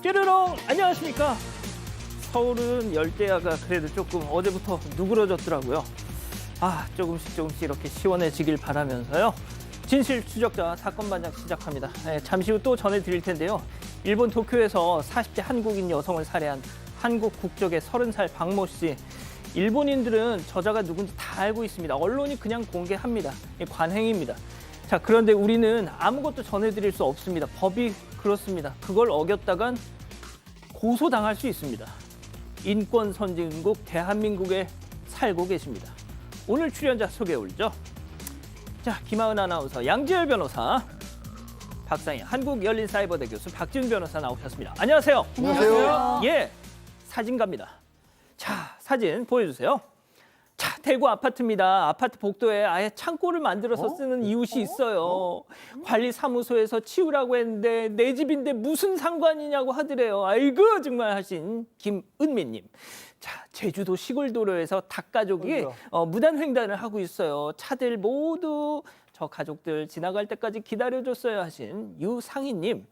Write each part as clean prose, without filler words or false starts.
뾰로롱 안녕하십니까. 서울은 열대야가 그래도 조금 어제부터 누그러졌더라고요. 조금씩 이렇게 시원해지길 바라면서요. 진실 추적자 사건 반장 시작합니다. 잠시 후 또 전해드릴 텐데요. 일본 도쿄에서 40대 한국인 여성을 살해한 한국 국적의 30살 박모 씨. 일본인들은 저자가 누군지 다 알고 있습니다. 언론이 그냥 공개합니다. 관행입니다. 자, 그런데 우리는 아무것도 전해드릴 수 없습니다. 법이 그렇습니다. 그걸 어겼다간 고소당할 수 있습니다. 인권 선진국 대한민국에 살고 계십니다. 오늘 출연자 소개해 올리죠. 자, 김하은 아나운서, 양지열 변호사, 박상희 한국열린사이버대 교수, 박지훈 변호사 나오셨습니다. 안녕하세요. 안녕하세요. 예, 사진가입니다. 자, 사진 보여주세요. 자, 대구 아파트입니다. 아파트 복도에 아예 창고를 만들어서 쓰는 이웃이 있어요. 관리사무소에서 치우라고 했는데 내 집인데 무슨 상관이냐고 하더래요. 아이고 정말 하신 김은미님. 자, 제주도 시골도로에서 닭가족이 무단횡단을 하고 있어요. 차들 모두 저 가족들 지나갈 때까지 기다려줬어요 하신 유상희님.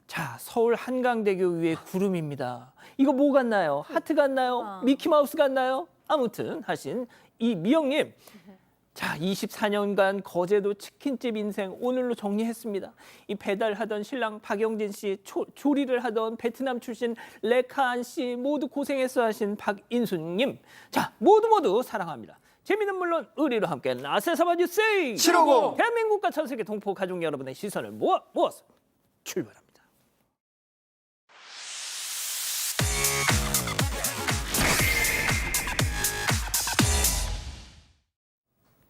자, 서울 한강대교 위에 구름입니다. 이거 뭐 같나요? 하트 같나요? 미키마우스 같나요? 아무튼 하신 이미영님. 자, 24년간 거제도 치킨집 인생 오늘로 정리했습니다. 이 배달하던 신랑 박영진 씨, 조리를 하던 베트남 출신 레카안 씨 모두 고생했어 하신 박인수님. 자, 모두 사랑합니다. 재미는 물론 의리로 함께 나세사바 뉴스 750 대한민국과 전 세계 동포 가족 여러분의 시선을 모아서 출발합니다.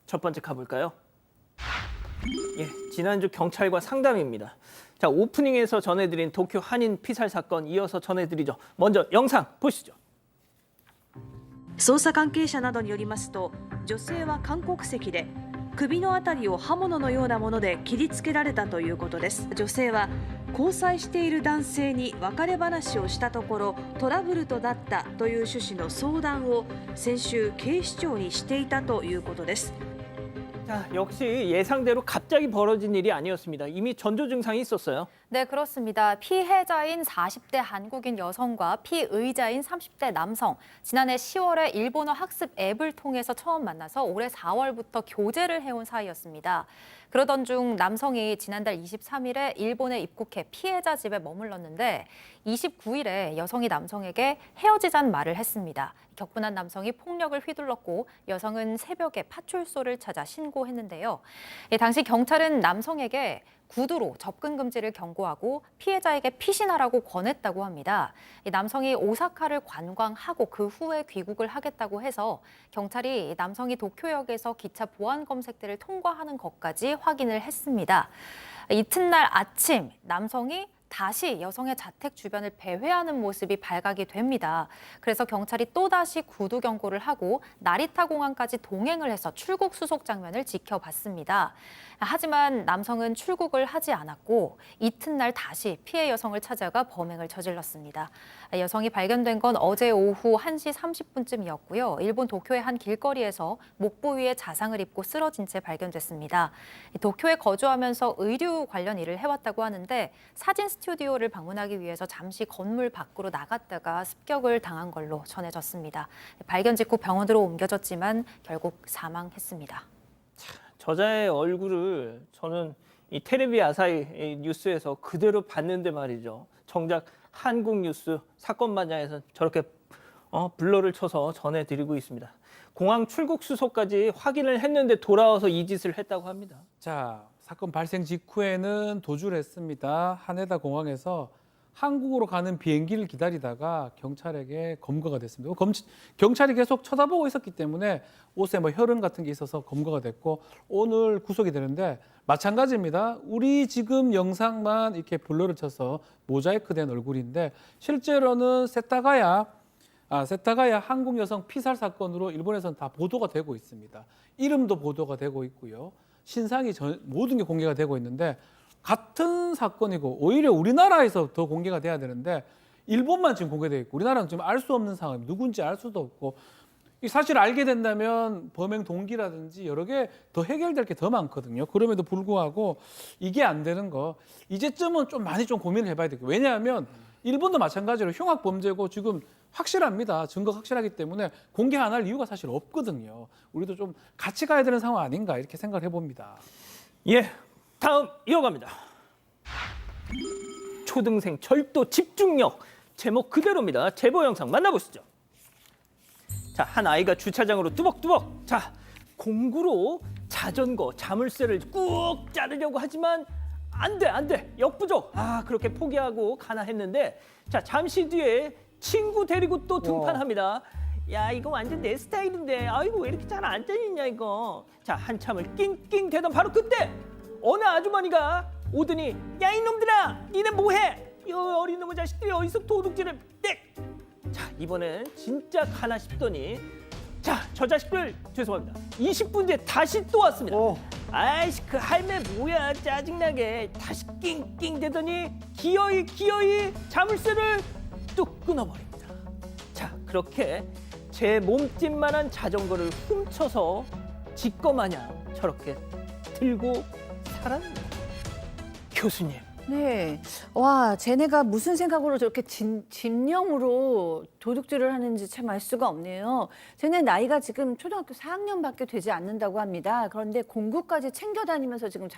첫 번째 가볼까요? 예, 지난주 경찰과 상담입니다. 자, 오프닝에서 전해드린 도쿄 한인 피살 사건 이어서 전해드리죠. 먼저 영상 보시죠. 捜査関係者などによりますと、女性は韓国籍で首のあたりを刃物のようなもので切りつけられたということです。女性は交際している男性に別れ話をしたところトラブルとなったという趣旨の相談を先週警視庁にしていたということです。 자, 역시 예상대로 갑자기 벌어진 일이 아니었습니다. 이미 전조 증상이 있었어요. 네, 그렇습니다. 피해자인 40대 한국인 여성과 피의자인 30대 남성. 지난해 10월에 일본어 학습 앱을 통해서 처음 만나서 올해 4월부터 교제를 해온 사이였습니다. 그러던 중 남성이 지난달 23일에 일본에 입국해 피해자 집에 머물렀는데 29일에 여성이 남성에게 헤어지자는 말을 했습니다. 격분한 남성이 폭력을 휘둘렀고 여성은 새벽에 파출소를 찾아 신고했는데요. 당시 경찰은 남성에게 구두로 접근 금지를 경고하고 피해자에게 피신하라고 권했다고 합니다. 남성이 오사카를 관광하고 그 후에 귀국을 하겠다고 해서 경찰이 남성이 도쿄역에서 기차 보안 검색대를 통과하는 것까지 확인을 했습니다. 이튿날 아침 남성이 다시 여성의 자택 주변을 배회하는 모습이 발각이 됩니다. 그래서 경찰이 또다시 구두 경고를 하고 나리타 공항까지 동행을 해서 출국 수속 장면을 지켜봤습니다. 하지만 남성은 출국을 하지 않았고 이튿날 다시 피해 여성을 찾아가 범행을 저질렀습니다. 여성이 발견된 건 어제 오후 1시 30분쯤이었고요. 일본 도쿄의 한 길거리에서 목 부위에 자상을 입고 쓰러진 채 발견됐습니다. 도쿄에 거주하면서 의류 관련 일을 해왔다고 하는데 사진 스튜디오를 방문하기 위해서 잠시 건물 밖으로 나갔다가 습격을 당한 걸로 전해졌습니다. 발견 직후 병원으로 옮겨졌지만 결국 사망했습니다. 저자의 얼굴을 저는 이 테레비 아사히 뉴스에서 그대로 봤는데 말이죠. 정작 한국 뉴스 사건 반장에서 저렇게 블러를 쳐서 전해드리고 있습니다. 공항 출국 수속까지 확인을 했는데 돌아와서 이 짓을 했다고 합니다. 자, 사건 발생 직후에는 도주를 했습니다. 하네다 공항에서 한국으로 가는 비행기를 기다리다가 경찰에게 검거가 됐습니다. 경찰이 계속 쳐다보고 있었기 때문에 옷에 혈흔 같은 게 있어서 검거가 됐고 오늘 구속이 되는데 마찬가지입니다. 우리 지금 영상만 이렇게 블러를 쳐서 모자이크된 얼굴인데 실제로는 세타가야 한국 여성 피살 사건으로 일본에서는 다 보도가 되고 있습니다. 이름도 보도가 되고 있고요. 신상이 모든 게 공개가 되고 있는데 같은 사건이고 오히려 우리나라에서 더 공개가 돼야 되는데 일본만 지금 공개되어 있고 우리나라는 지금 알 수 없는 상황, 누군지 알 수도 없고 사실 알게 된다면 범행 동기라든지 여러 개 더 해결될 게 더 많거든요. 그럼에도 불구하고 이게 안 되는 거 이제쯤은 좀 많이 좀 고민을 해봐야 되고 왜냐하면 일본도 마찬가지로 흉악 범죄고 지금 확실합니다. 증거가 확실하기 때문에 공개 안 할 이유가 사실 없거든요. 우리도 좀 같이 가야 되는 상황 아닌가 이렇게 생각을 해봅니다. 예, 다음 이어갑니다. 초등생 절도 집중력 제목 그대로입니다. 제보 영상 만나보시죠. 자, 한 아이가 주차장으로 뚜벅뚜벅 자 공구로 자전거 자물쇠를 꾹 자르려고 하지만 안 돼 역부족. 그렇게 포기하고 가나 했는데 자 잠시 뒤에 친구 데리고 또 등판합니다. 야 이거 완전 내 스타일인데 아이고 왜 이렇게 잘 안 잘리냐 이거. 자 한참을 낑낑 대던 바로 그때 어느 아주머니가 오더니 야 이놈들아 니네 뭐해? 이 어린 놈의 자식들이 어디서 도둑질을 땡. 자 이번엔 진짜 가나 싶더니 자 저 자식들 죄송합니다 20분 뒤에 다시 또 왔습니다. 아이씨 그 할매 뭐야 짜증나게 다시 낑낑 대더니 기어이 자물쇠를 뚝 끊어버립니다. 자 그렇게 제 몸집만한 자전거를 훔쳐서 지꺼마냥 저렇게 들고 살았네요. 교수님. 네. 와, 쟤네가 무슨 생각으로 저렇게 집념으로 도둑질을 하는지 참 알 수가 없네요. 쟤네 나이가 지금 초등학교 4학년밖에 되지 않는다고 합니다. 그런데 공구까지 챙겨 다니면서 지금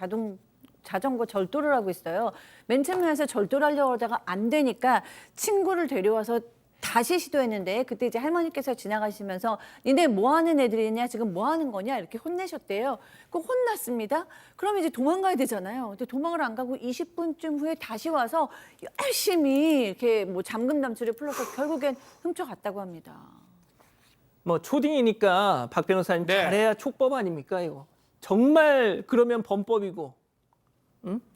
자전거 절도를 하고 있어요. 맨 처음에서 절도를 하려고 하다가 안 되니까 친구를 데려와서 다시 시도했는데 그때 이제 할머니께서 지나가시면서 니네 뭐 하는 애들이냐 지금 뭐 하는 거냐 이렇게 혼내셨대요. 그 혼났습니다. 그러면 이제 도망가야 되잖아요. 근데 도망을 안 가고 20분쯤 후에 다시 와서 열심히 이렇게 뭐 잠금 담수를 풀어서 결국엔 훔쳐갔다고 합니다. 뭐 초딩이니까 박 변호사님 네. 잘해야 촉법 아닙니까 이거. 정말 그러면 범법이고.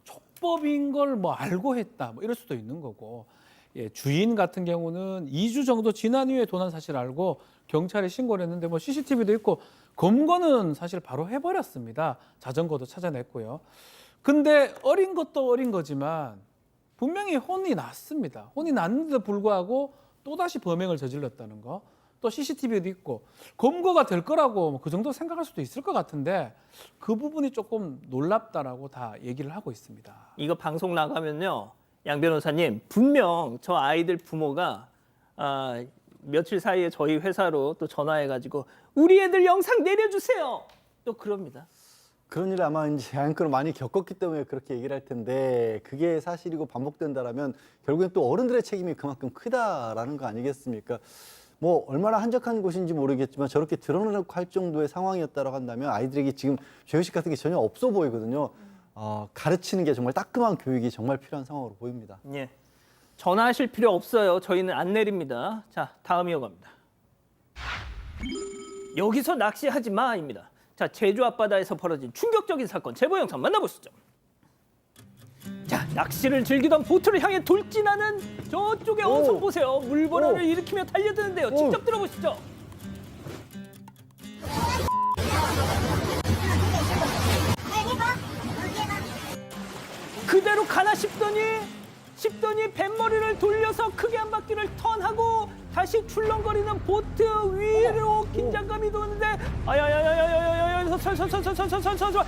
촉법인 걸 뭐 알고 했다 뭐 이럴 수도 있는 거고 예, 주인 같은 경우는 2주 정도 지난 후에 도난 사실을 알고 경찰에 신고를 했는데 뭐 CCTV도 있고 검거는 사실 바로 해버렸습니다. 자전거도 찾아냈고요. 근데 어린 것도 어린 거지만 분명히 혼이 났습니다. 혼이 났는데도 불구하고 또다시 범행을 저질렀다는 거. 또 CCTV도 있고 검거가 될 거라고 그 정도 생각할 수도 있을 것 같은데 그 부분이 조금 놀랍다라고 다 얘기를 하고 있습니다. 이거 방송 나가면요. 양 변호사님 분명 저 아이들 부모가 며칠 사이에 저희 회사로 또 전화해가지고 우리 애들 영상 내려주세요. 또 그럽니다. 그런 일을 아마 이제 앵커는 많이 겪었기 때문에 그렇게 얘기를 할 텐데 그게 사실이고 반복된다라면 결국엔 또 어른들의 책임이 그만큼 크다라는 거 아니겠습니까? 뭐 얼마나 한적한 곳인지 모르겠지만 저렇게 드러내놓고 할 정도의 상황이었다고 한다면 아이들에게 지금 죄의식 같은 게 전혀 없어 보이거든요. 가르치는 게 정말 따끔한 교육이 정말 필요한 상황으로 보입니다. 예, 전화하실 필요 없어요. 저희는 안 내립니다. 자, 다음 이어갑니다. 여기서 낚시하지 마입니다. 자, 제주 앞바다에서 벌어진 충격적인 사건 제보 영상 만나보시죠. 자, 낚시를 즐기던 보트를 향해 돌진하는 저쪽의 어선 보세요. 물보라를 일으키며 달려드는데요. 직접 들어보시죠. 그대로 가나 싶더니 뱃머리를 돌려서 크게 한 바퀴를 턴하고 다시 출렁거리는 보트 위로 긴장감이 도는데 아야야야야야야야 서서서서서서서서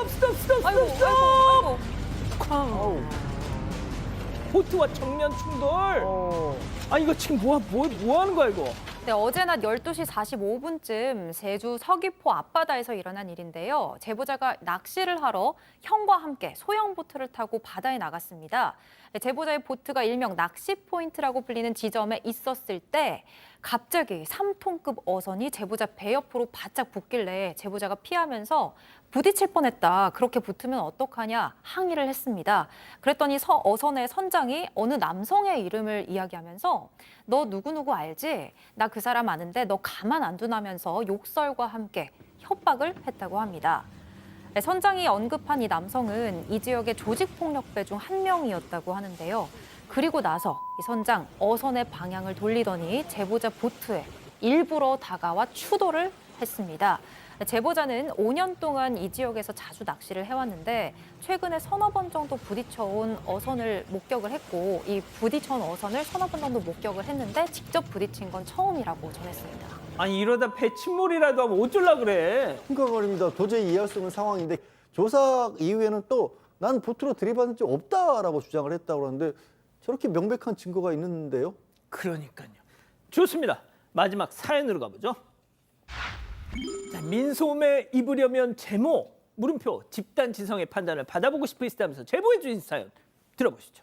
스톱 아이고. 쾅 보트와 정면 충돌. 이거 지금 뭐 하는 거야 이거? 네, 어제 낮 12시 45분쯤 제주 서귀포 앞바다에서 일어난 일인데요. 제보자가 낚시를 하러 형과 함께 소형 보트를 타고 바다에 나갔습니다. 네, 제보자의 보트가 일명 낚시 포인트라고 불리는 지점에 있었을 때 갑자기 3톤급 어선이 제보자 배 옆으로 바짝 붙길래 제보자가 피하면서 부딪힐 뻔했다. 그렇게 붙으면 어떡하냐 항의를 했습니다. 그랬더니 어선의 선장이 어느 남성의 이름을 이야기하면서 너 누구누구 알지? 나 그 사람 아는데 너 가만 안 두나면서 욕설과 함께 협박을 했다고 합니다. 선장이 언급한 이 남성은 이 지역의 조직폭력배 중 한 명이었다고 하는데요. 그리고 나서 이 선장 어선의 방향을 돌리더니 제보자 보트에 일부러 다가와 추돌을 했습니다. 제보자는 5년 동안 이 지역에서 자주 낚시를 해왔는데 최근에 서너 번 정도 부딪혀온 어선을 목격을 했고 이 부딪혀온 어선을 서너 번 정도 목격을 했는데 직접 부딪힌 건 처음이라고 전했습니다. 아니 이러다 배 침몰이라도 하면 어쩌려 그래? 그러니까 말입니다. 도저히 이해할 수 없는 상황인데 조사 이후에는 또 난 보트로 들이받은 적 없다라고 주장을 했다고 그러는데 저렇게 명백한 증거가 있는데요. 그러니까요. 좋습니다. 마지막 사연으로 가보죠. 자, 민소매 입으려면 제모, 물음표, 집단 지성의 판단을 받아보고 싶으시다면서 제보해 주신 사연 들어보시죠.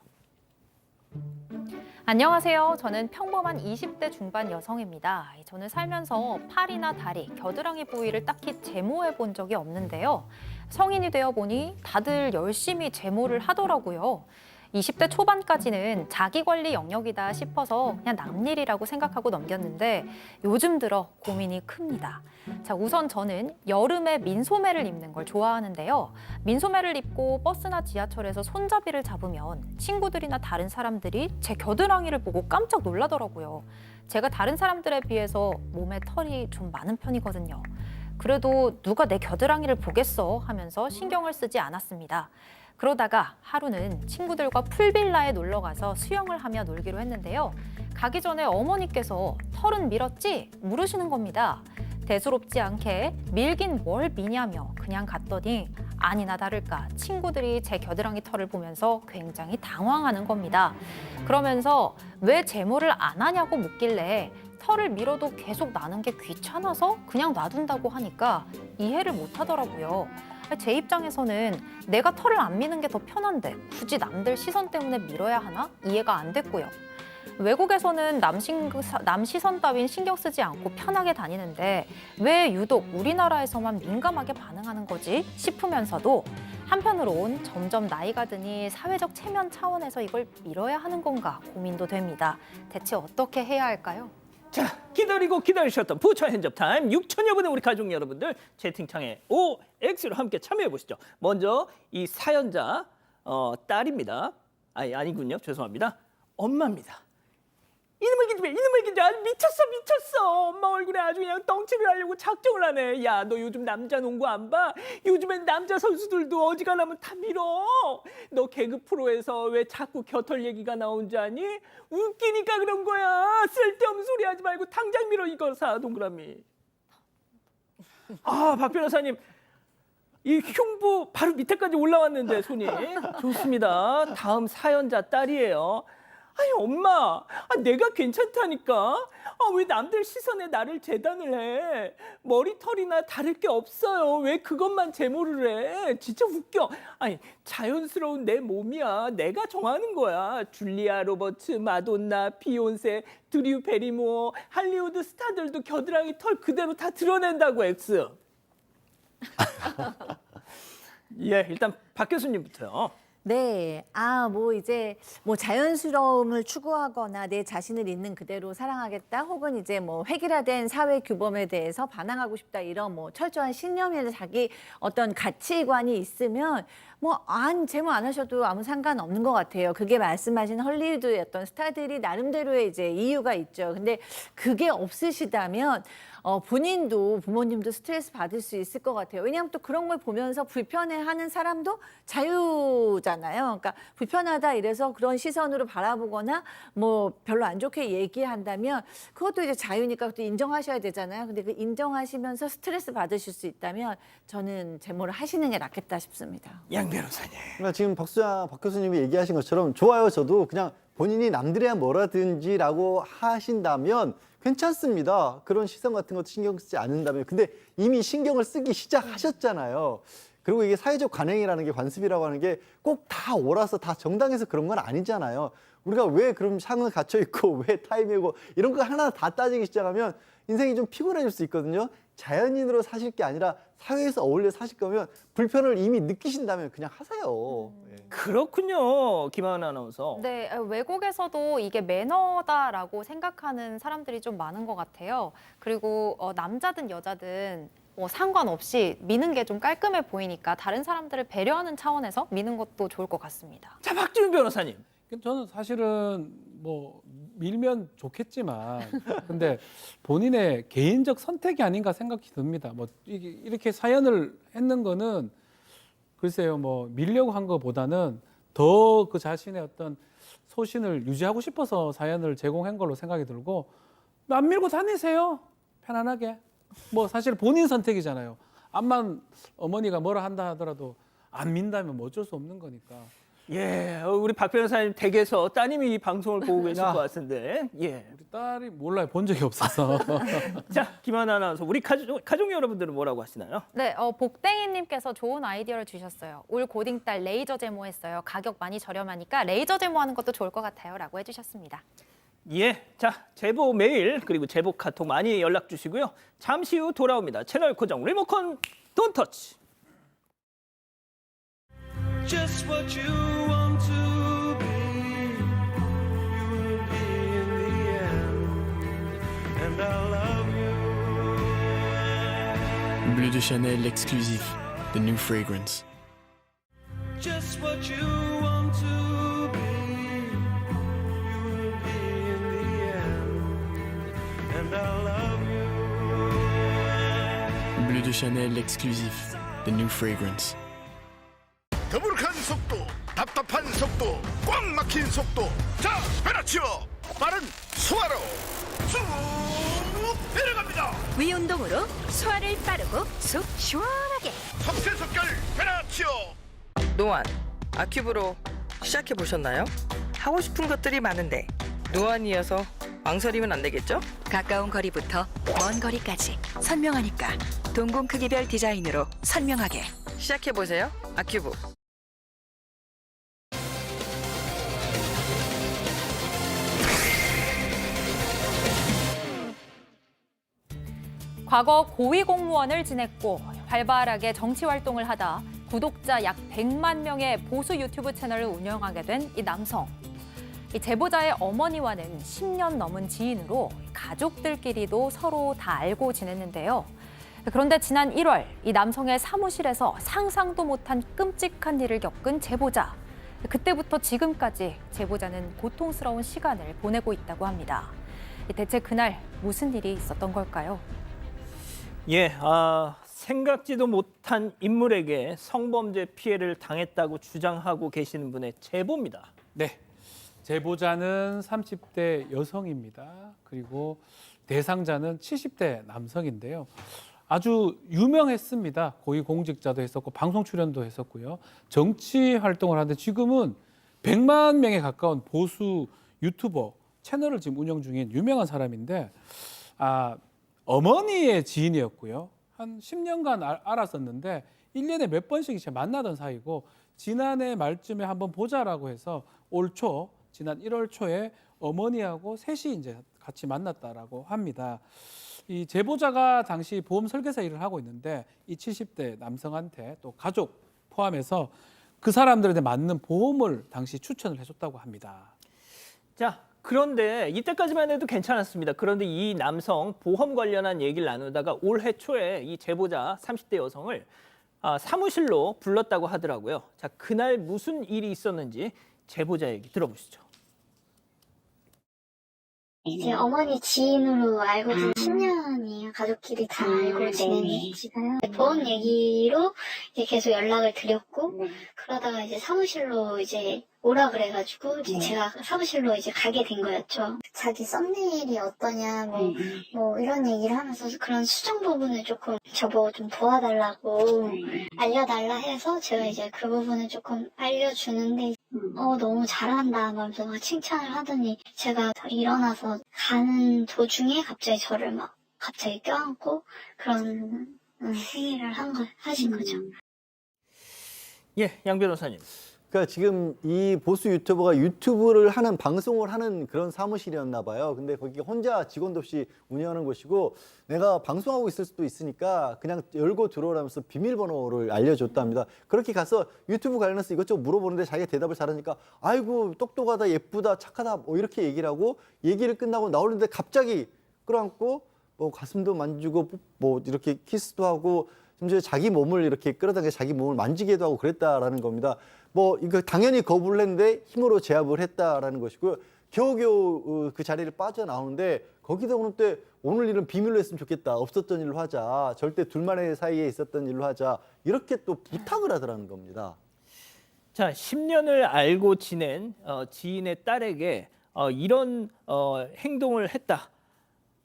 안녕하세요. 저는 평범한 20대 중반 여성입니다. 저는 살면서 팔이나 다리, 겨드랑이 부위를 딱히 제모해 본 적이 없는데요. 성인이 되어 보니 다들 열심히 제모를 하더라고요. 20대 초반까지는 자기관리 영역이다 싶어서 그냥 남일이라고 생각하고 넘겼는데 요즘 들어 고민이 큽니다. 자, 우선 저는 여름에 민소매를 입는 걸 좋아하는데요. 민소매를 입고 버스나 지하철에서 손잡이를 잡으면 친구들이나 다른 사람들이 제 겨드랑이를 보고 깜짝 놀라더라고요. 제가 다른 사람들에 비해서 몸에 털이 좀 많은 편이거든요. 그래도 누가 내 겨드랑이를 보겠어 하면서 신경을 쓰지 않았습니다. 그러다가 하루는 친구들과 풀빌라에 놀러 가서 수영을 하며 놀기로 했는데요. 가기 전에 어머니께서 털은 밀었지? 물으시는 겁니다. 대수롭지 않게 밀긴 뭘 미냐며 그냥 갔더니 아니나 다를까 친구들이 제 겨드랑이 털을 보면서 굉장히 당황하는 겁니다. 그러면서 왜 제모를 안 하냐고 묻길래 털을 밀어도 계속 나는 게 귀찮아서 그냥 놔둔다고 하니까 이해를 못 하더라고요. 제 입장에서는 내가 털을 안 미는 게 더 편한데 굳이 남들 시선 때문에 밀어야 하나? 이해가 안 됐고요. 외국에서는 남 시선 따윈 신경 쓰지 않고 편하게 다니는데 왜 유독 우리나라에서만 민감하게 반응하는 거지 싶으면서도 한편으론 점점 나이가 드니 사회적 체면 차원에서 이걸 밀어야 하는 건가 고민도 됩니다. 대체 어떻게 해야 할까요? 자, 기다리고 기다리셨던 부처 핸즈업 타임 6천여 분의 우리 가족 여러분들 채팅창에 OX로 함께 참여해 보시죠. 먼저 이 사연자 딸입니다. 아니군요. 죄송합니다. 엄마입니다. 이놈의 기집애, 이놈의 기집애 아주 미쳤어. 엄마 얼굴에 아주 그냥 덩치를 하려고 작정을 하네. 야, 너 요즘 남자 농구 안 봐? 요즘엔 남자 선수들도 어지간하면 다 밀어. 너 개그 프로에서 왜 자꾸 겨털 얘기가 나온지 아니? 웃기니까 그런 거야. 쓸데없는 소리 하지 말고 당장 밀어 이거 사 동그라미. 아, 박 변호사님. 이 흉부 바로 밑에까지 올라왔는데 손이. 좋습니다. 다음 사연자 딸이에요. 아니 엄마, 내가 괜찮다니까. 왜 남들 시선에 나를 재단을 해? 머리털이나 다를 게 없어요. 왜 그것만 제모를 해? 진짜 웃겨. 아니 자연스러운 내 몸이야. 내가 정하는 거야. 줄리아 로버츠, 마돈나, 비욘세, 드류 베리모어, 할리우드 스타들도 겨드랑이 털 그대로 다 드러낸다고 X. 예, 일단 박 교수님부터요. 네, 이제 자연스러움을 추구하거나 내 자신을 있는 그대로 사랑하겠다, 혹은 이제 획일화된 사회 규범에 대해서 반항하고 싶다 이런 철저한 신념이나 자기 어떤 가치관이 있으면 제모 안 하셔도 아무 상관없는 것 같아요. 그게 말씀하신 헐리우드의 어떤 스타들이 나름대로의 이제 이유가 있죠. 근데 그게 없으시다면 본인도 부모님도 스트레스 받을 수 있을 것 같아요. 왜냐하면 또 그런 걸 보면서 불편해하는 사람도 자유잖아요. 그러니까 불편하다 이래서 그런 시선으로 바라보거나 별로 안 좋게 얘기한다면 그것도 이제 자유니까 그것도 인정하셔야 되잖아요. 근데 그 인정하시면서 스트레스 받으실 수 있다면 저는 제모를 하시는 게 낫겠다 싶습니다. 양 변호사님. 그러니까 지금 박 교수님이 얘기하신 것처럼 좋아요. 저도 그냥 본인이 남들이야 뭐라든지라고 하신다면 괜찮습니다. 그런 시선 같은 것도 신경 쓰지 않는다면. 근데 이미 신경을 쓰기 시작하셨잖아요. 그리고 이게 사회적 관행이라는 게, 관습이라고 하는 게 꼭 다 옳아서 다 정당해서 그런 건 아니잖아요. 우리가 왜 그럼 상을 갖춰 있고 왜 타임이고 이런 거 하나 다 따지기 시작하면 인생이 좀 피곤해질 수 있거든요. 자연인으로 사실 게 아니라 사회에서 어울려 사실 거면 불편을 이미 느끼신다면 그냥 하세요. 예. 그렇군요. 김하은 아나운서. 네, 외국에서도 이게 매너다라고 생각하는 사람들이 좀 많은 것 같아요. 그리고 남자든 여자든 상관없이 미는 게 좀 깔끔해 보이니까 다른 사람들을 배려하는 차원에서 미는 것도 좋을 것 같습니다. 자, 박지훈 변호사님. 저는 사실은 밀면 좋겠지만 근데 본인의 개인적 선택이 아닌가 생각이 듭니다. 이렇게 사연을 했는 거는 글쎄요, 밀려고 한 것보다는 더 그 자신의 어떤 소신을 유지하고 싶어서 사연을 제공한 걸로 생각이 들고, 안 밀고 다니세요. 편안하게. 사실 본인 선택이잖아요. 암만 어머니가 뭐라 한다 하더라도 안 민다면 어쩔 수 없는 거니까. 예, 우리 박 변호사님 댁에서 따님이 이 방송을 보고 계실 것 같은데, 예. 우리 딸이 몰라요. 본 적이 없어서. 자, 김하나 아나운서, 우리 가족 여러분들은 뭐라고 하시나요? 네, 복댕이님께서 좋은 아이디어를 주셨어요. 올 고딩딸 레이저 제모했어요. 가격 많이 저렴하니까 레이저 제모하는 것도 좋을 것 같아요라고 해주셨습니다. 예, 자, 제보 메일 그리고 제보 카톡 많이 연락 주시고요. 잠시 후 돌아옵니다. 채널 고정 리모컨 돈 터치. Just what you want to be, you will be in the end, and I love you. Bleu de Chanel exclusif, the new fragrance. Just what you want to be, you will be in the end, and I love you. Bleu de Chanel exclusif, the new fragrance. 더부룩한 속도, 답답한 속도, 꽉 막힌 속도. 자, 베라치오 빠른 소화로 쭉 내려갑니다. 위운동으로 소화를 빠르고 속 시원하게. 석쇠석결 베라치오. 노안, 아큐브로 시작해 보셨나요? 하고 싶은 것들이 많은데 노안이어서 망설이면 안 되겠죠? 가까운 거리부터 먼 거리까지 선명하니까 동공 크기별 디자인으로 선명하게. 시작해 보세요. 아큐브. 과거 고위공무원을 지냈고 활발하게 정치 활동을 하다 구독자 약 100만 명의 보수 유튜브 채널을 운영하게 된 이 남성. 이 제보자의 어머니와는 10년 넘은 지인으로 가족들끼리도 서로 다 알고 지냈는데요. 그런데 지난 1월 이 남성의 사무실에서 상상도 못한 끔찍한 일을 겪은 제보자. 그때부터 지금까지 제보자는 고통스러운 시간을 보내고 있다고 합니다. 대체 그날 무슨 일이 있었던 걸까요? 예, 생각지도 못한 인물에게 성범죄 피해를 당했다고 주장하고 계시는 분의 제보입니다. 네. 제보자는 30대 여성입니다. 그리고 대상자는 70대 남성인데요. 아주 유명했습니다. 고위공직자도 했었고 방송 출연도 했었고요. 정치 활동을 하는데 지금은 100만 명에 가까운 보수 유튜버 채널을 지금 운영 중인 유명한 사람인데 어머니의 지인이었고요. 한 10년간 알았었는데 1년에 몇 번씩 이제 만나던 사이고 지난해 말쯤에 한번 보자라고 해서 올 초, 지난 1월 초에 어머니하고 셋이 이제 같이 만났다라고 합니다. 이 제보자가 당시 보험 설계사 일을 하고 있는데 이 70대 남성한테 또 가족 포함해서 그 사람들한테 맞는 보험을 당시 추천을 해줬다고 합니다. 자, 그런데 이때까지만 해도 괜찮았습니다. 그런데 이 남성 보험 관련한 얘기를 나누다가 올해 초에 이 제보자 30대 여성을 사무실로 불렀다고 하더라고요. 자, 그날 무슨 일이 있었는지 제보자 얘기 들어보시죠. 이제 어머니 지인으로 알고 지낸 10년이에요. 가족끼리 다 알고 지내는 지가요. 보험 얘기로 이제 계속 연락을 드렸고 그러다가 이제 사무실로 이제 오라 그래가지고 이제 제가 사무실로 이제 가게 된 거였죠. 자기 썸네일이 어떠냐 뭐 이런 얘기를 하면서 그런 수정 부분을 조금 저보고 좀 도와달라고 알려달라 해서 제가 이제 그 부분을 조금 알려주는데 너무 잘한다 하면서 막 칭찬을 하더니 제가 일어나서 가는 도중에 갑자기 저를 막 갑자기 껴안고 그런 행위를 하신 거죠. 예, 양 변호사님. 그러니까 지금 이 보수 유튜버가 유튜브를 하는 방송을 하는 그런 사무실이었나 봐요. 근데 거기 혼자 직원도 없이 운영하는 곳이고 내가 방송하고 있을 수도 있으니까 그냥 열고 들어오라면서 비밀번호를 알려줬답니다. 그렇게 가서 유튜브 관련해서 이것저것 물어보는데 자기가 대답을 잘하니까 아이고 똑똑하다 예쁘다 착하다 뭐 이렇게 얘기를 하고 얘기를 끝나고 나오는데 갑자기 끌어안고 뭐 가슴도 만지고 뭐 이렇게 키스도 하고 심지어 자기 몸을 이렇게 끌어당겨 자기 몸을 만지기도 하고 그랬다라는 겁니다. 뭐 이거 당연히 거부를 했는데 힘으로 제압을 했다라는 것이고요. 겨우겨우 그 자리를 빠져나오는데 거기다 오는 때 오늘 일은 비밀로 했으면 좋겠다. 없었던 일로 하자. 절대 둘만의 사이에 있었던 일로 하자. 이렇게 또 부탁을 하더라는 겁니다. 자, 10년을 알고 지낸 지인의 딸에게 이런 행동을 했다.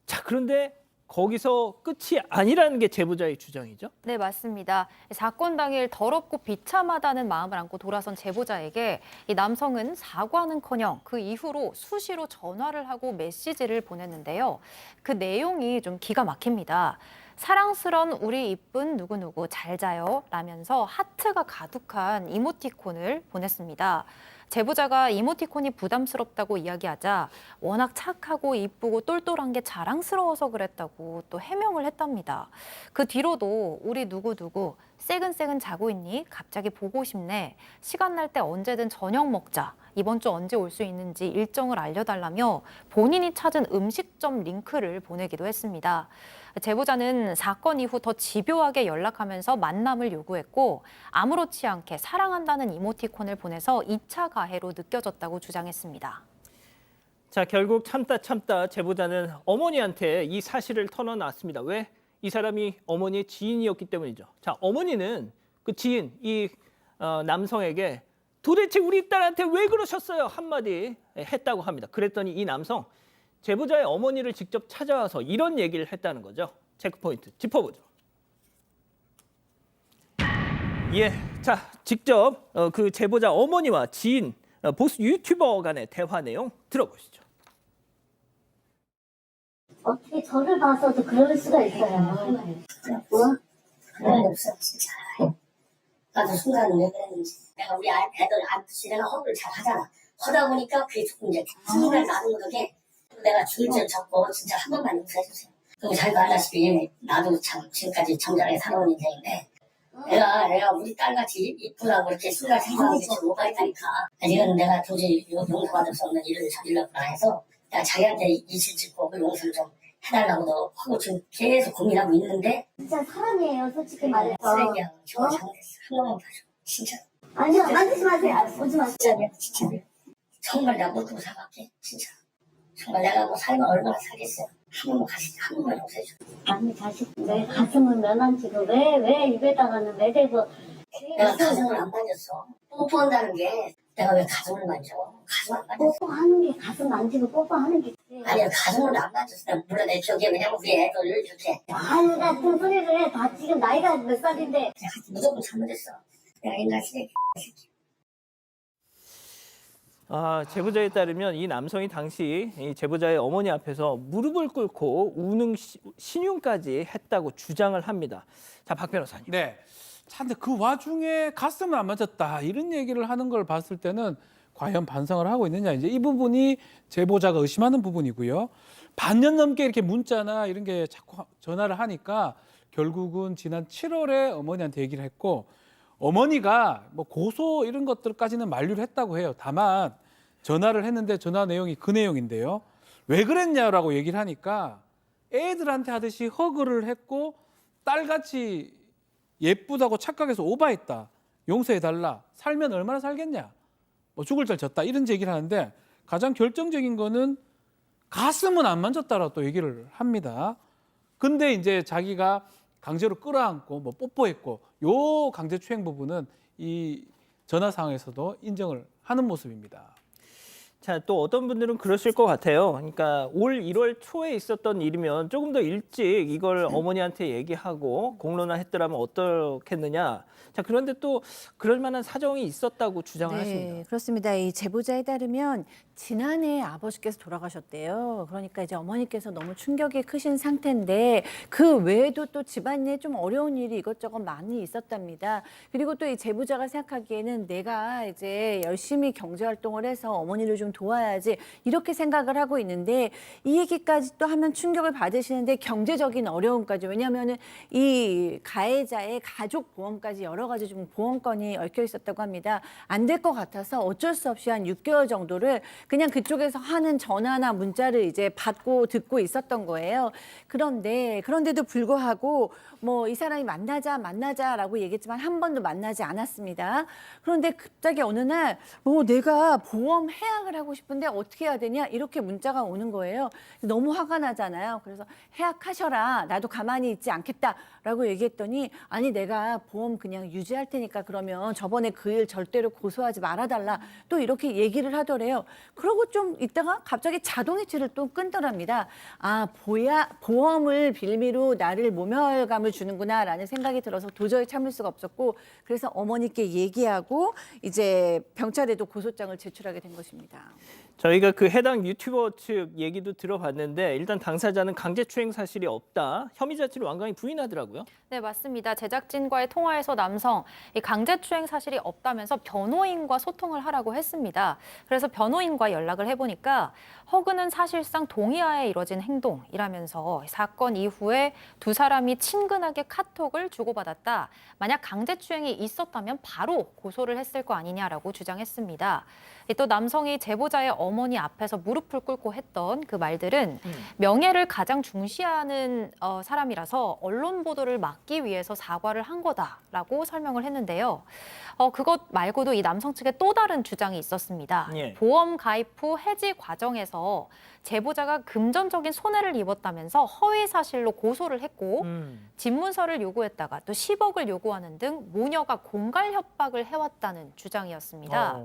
자, 그런데 거기서 끝이 아니라는 게 제보자의 주장이죠. 네, 맞습니다. 사건 당일 더럽고 비참하다는 마음을 안고 돌아선 제보자에게 이 남성은 사과는커녕 그 이후로 수시로 전화를 하고 메시지를 보냈는데요. 그 내용이 좀 기가 막힙니다. 사랑스런 우리 이쁜 누구누구 잘 자요 라면서 하트가 가득한 이모티콘을 보냈습니다. 제보자가 이모티콘이 부담스럽다고 이야기하자 워낙 착하고 이쁘고 똘똘한 게 자랑스러워서 그랬다고 또 해명을 했답니다. 그 뒤로도 우리 누구누구 새근새근 자고 있니? 갑자기 보고 싶네. 시간 날 때 언제든 저녁 먹자. 이번 주 언제 올 수 있는지 일정을 알려달라며 본인이 찾은 음식점 링크를 보내기도 했습니다. 제보자는 사건 이후 더 집요하게 연락하면서 만남을 요구했고 아무렇지 않게 사랑한다는 이모티콘을 보내서 2차 가해로 느껴졌다고 주장했습니다. 자, 결국 참다 제보자는 어머니한테 이 사실을 털어놨습니다. 왜? 이 사람이 어머니의 지인이었기 때문이죠. 자, 어머니는 그 지인, 이 남성에게 도대체 우리 딸한테 왜 그러셨어요? 한마디 했다고 합니다. 그랬더니 이 남성, 제보자의 어머니를 직접 찾아와서 이런 얘기를 했다는 거죠. 체크포인트 짚어보죠. 예, 자, 직접 그 제보자 어머니와 지인, 보수 유튜버 간의 대화 내용 들어보시죠. 어떻게 저를 봐서도 그럴 수가 있어요. 뭐? 그런 게 없어, 진짜. 나도 순간 왜 그랬는지. 내가 우리 애들 아프지 내가 허브를 잘 하잖아. 하다 보니까 그게 조금 이제 순간 나도 모르게 내가 주의점 잡고 진짜 한 번만 용서해주세요. 그럼 자기도 알다시피 나도 참 지금까지 정절하게 살아온 인생인데 내가 우리 딸같이 이쁘다고 이렇게 순간 생각하는 게 좀 오바했다니까. 이건 내가 도저히 용서받을 수 없는 일을 저질렀구나 해서 내가 자기한테 이실 짓고 그 용서를 좀 해달라고도 하고 지금 계속 고민하고 있는데 진짜 사람이에요 솔직히 말해서. 쓰레기야. 저 잘못했어. 한 번만 봐줘. 진짜. 아니요 만지지 마세요. 오지 마세요. 진짜. 정말 나 못 두고 살아갈게. 진짜. 정말 내가 뭐 살면 얼마나 살겠어요. 한 번만 용서해줘. 아니 자식 왜 가슴을 면한지도 왜 입에다가는 왜 대고. 내가 가슴을 안 만졌어. 뽀뽀한다는 게 내가 왜 가슴을 만져. 가슴 안 만졌어. 뽀뽀하는 게 가슴 만지고 뽀뽀하는 게 아니야 가슴을 안 만졌어. 물론 내 기억에 왜냐면 우리 애들 이렇게 아니 같은 소리를 해. 다 지금 나이가 몇 살인데 무조건 잘못했어. 내가 옛날 쓰레기 새끼. 제보자에 따르면 이 남성이 당시 이 제보자의 어머니 앞에서 무릎을 꿇고 우는 신용까지 했다고 주장을 합니다. 자, 박 변호사님. 네. 참, 근데 그 와중에 가슴을 안 맞았다 이런 얘기를 하는 걸 봤을 때는 과연 반성을 하고 있느냐, 이제 이 부분이 제보자가 의심하는 부분이고요. 반년 넘게 이렇게 문자나 이런 게 자꾸 전화를 하니까 결국은 지난 7월에 어머니한테 얘기를 했고, 어머니가 뭐 고소 이런 것들까지는 만류를 했다고 해요. 다만 전화를 했는데 전화 내용이 그 내용인데요. 왜 그랬냐라고 얘기를 하니까 애들한테 하듯이 허그를 했고 딸같이 예쁘다고 착각해서 오바했다. 용서해달라. 살면 얼마나 살겠냐. 뭐 죽을 잘 졌다. 이런 얘기를 하는데 가장 결정적인 거는 가슴은 안 만졌다라고 또 얘기를 합니다. 근데 이제 자기가 강제로 끌어안고 뭐 뽀뽀했고 요 강제추행 부분은 이 전화 상황에서도 인정을 하는 모습입니다. 자, 또 어떤 분들은 그러실 것 같아요. 그러니까 올 1월 초에 있었던 일이면 조금 더 일찍 이걸 어머니한테 얘기하고 공론화했더라면 어떻겠느냐. 자, 그런데 또 그럴 만한 사정이 있었다고 주장을 하십니다. 네, 그렇습니다. 이 제보자에 따르면 지난해 아버지께서 돌아가셨대요. 그러니까 이제 어머니께서 너무 충격이 크신 상태인데 그 외에도 또 집안에 좀 어려운 일이 이것저것 많이 있었답니다. 그리고 또 이 제보자가 생각하기에는 내가 이제 열심히 경제 활동을 해서 어머니를 좀 도와야지 이렇게 생각을 하고 있는데 이 얘기까지 또 하면 충격을 받으시는데 경제적인 어려움까지, 왜냐하면은 이 가해자의 가족 보험까지 여러 가지 좀 보험건이 얽혀 있었다고 합니다. 안 될 것 같아서 어쩔 수 없이 한 6개월 정도를 그냥 그쪽에서 하는 전화나 문자를 이제 받고 듣고 있었던 거예요. 그런데도 불구하고 뭐 이 사람이 만나자라고 얘기했지만 한 번도 만나지 않았습니다. 그런데 갑자기 어느 날 뭐 내가 보험 해약을 하고 싶은데 어떻게 해야 되냐 이렇게 문자가 오는 거예요. 너무 화가 나잖아요. 그래서 해약하셔라. 나도 가만히 있지 않겠다라고 얘기했더니 아니 내가 보험 그냥 유지할 테니까 그러면 저번에 그 일 절대로 고소하지 말아달라. 또 이렇게 얘기를 하더래요. 그러고 좀 있다가 갑자기 자동이체를 또 끊더랍니다. 아 보험을 빌미로 나를 모멸감을 주는구나라는 생각이 들어서 도저히 참을 수가 없었고 그래서 어머니께 얘기하고 이제 경찰에도 고소장을 제출하게 된 것입니다. 저희가 그 해당 유튜버 측 얘기도 들어봤는데 일단 당사자는 강제추행 사실이 없다. 혐의 자체를 완강히 부인하더라고요. 네, 맞습니다. 제작진과의 통화에서 남성 이 강제추행 사실이 없다면서 변호인과 소통을 하라고 했습니다. 그래서 변호인과 연락을 해보니까 허그는 사실상 동의하에 이뤄진 행동이라면서 사건 이후에 두 사람이 친근하게 카톡을 주고받았다. 만약 강제추행이 있었다면 바로 고소를 했을 거 아니냐라고 주장했습니다. 또 남성이 제보자의 어머니 앞에서 무릎을 꿇고 했던 그 말들은 명예를 가장 중시하는 사람이라서 언론 보도를 막기 위해서 사과를 한 거다라고 설명을 했는데요. 그것 말고도 이 남성 측에 또 다른 주장이 있었습니다. 예. 보험 가입 후 해지 과정에서 제보자가 금전적인 손해를 입었다면서 허위 사실로 고소를 했고 집문서를 요구했다가 또 10억을 요구하는 등 모녀가 공갈 협박을 해왔다는 주장이었습니다.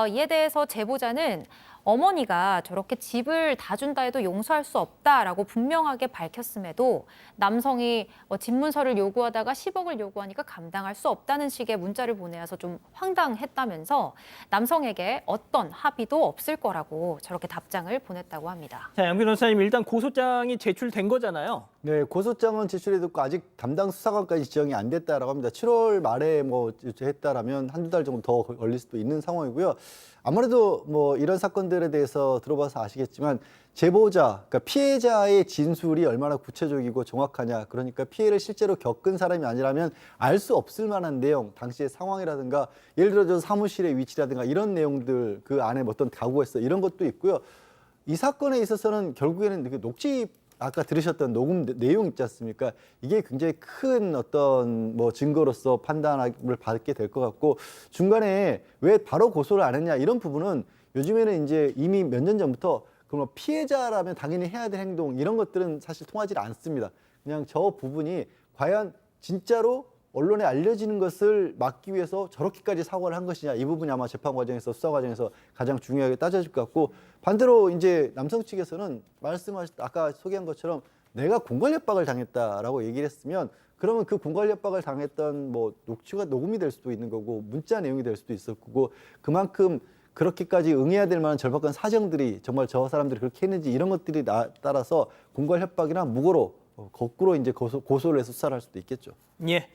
이에 대해서 제보자는 어머니가 저렇게 집을 다 준다 해도 용서할 수 없다라고 분명하게 밝혔음에도 남성이 집문서를 요구하다가 10억을 요구하니까 감당할 수 없다는 식의 문자를 보내어서 좀 황당했다면서 남성에게 어떤 합의도 없을 거라고 저렇게 답장을 보냈다고 합니다. 자, 양 변호사님 일단 고소장이 제출된 거잖아요. 네, 고소장은 제출해뒀고 아직 담당 수사관까지 지정이 안 됐다라고 합니다. 7월 말에 뭐 했다라면 한두 달 정도 더 걸릴 수도 있는 상황이고요. 아무래도 뭐 이런 사건들에 대해서 들어봐서 아시겠지만 제보자, 그러니까 피해자의 진술이 얼마나 구체적이고 정확하냐. 그러니까 피해를 실제로 겪은 사람이 아니라면 알 수 없을 만한 내용, 당시의 상황이라든가 예를 들어 사무실의 위치라든가 이런 내용들 그 안에 어떤 가구가 있어 이런 것도 있고요. 이 사건에 있어서는 결국에는 그 녹취 아까 들으셨던 녹음 내용 있지 않습니까? 이게 굉장히 큰 어떤 뭐 증거로서 판단을 받게 될 것 같고 중간에 왜 바로 고소를 안 했냐 이런 부분은 요즘에는 이제 이미 몇 년 전부터 그럼 피해자라면 당연히 해야 될 행동 이런 것들은 사실 통하지 않습니다. 그냥 저 부분이 과연 진짜로 언론에 알려지는 것을 막기 위해서 저렇게까지 사고를 한 것이냐 이 부분이 아마 재판 과정에서 수사 과정에서 가장 중요하게 따져질 것 같고 반대로 이제 남성 측에서는 아까 소개한 것처럼 내가 공갈 협박을 당했다라고 얘기를 했으면 그러면 그 공갈 협박을 당했던 뭐 녹음이 될 수도 있는 거고 문자 내용이 될 수도 있을 거고 그만큼 그렇게까지 응해야 될 만한 절박한 사정들이 정말 저 사람들이 그렇게 했는지 이런 것들이 따라서 공갈 협박이나 무고로 거꾸로 이제 고소를 해서 수사를 할 수도 있겠죠. 예.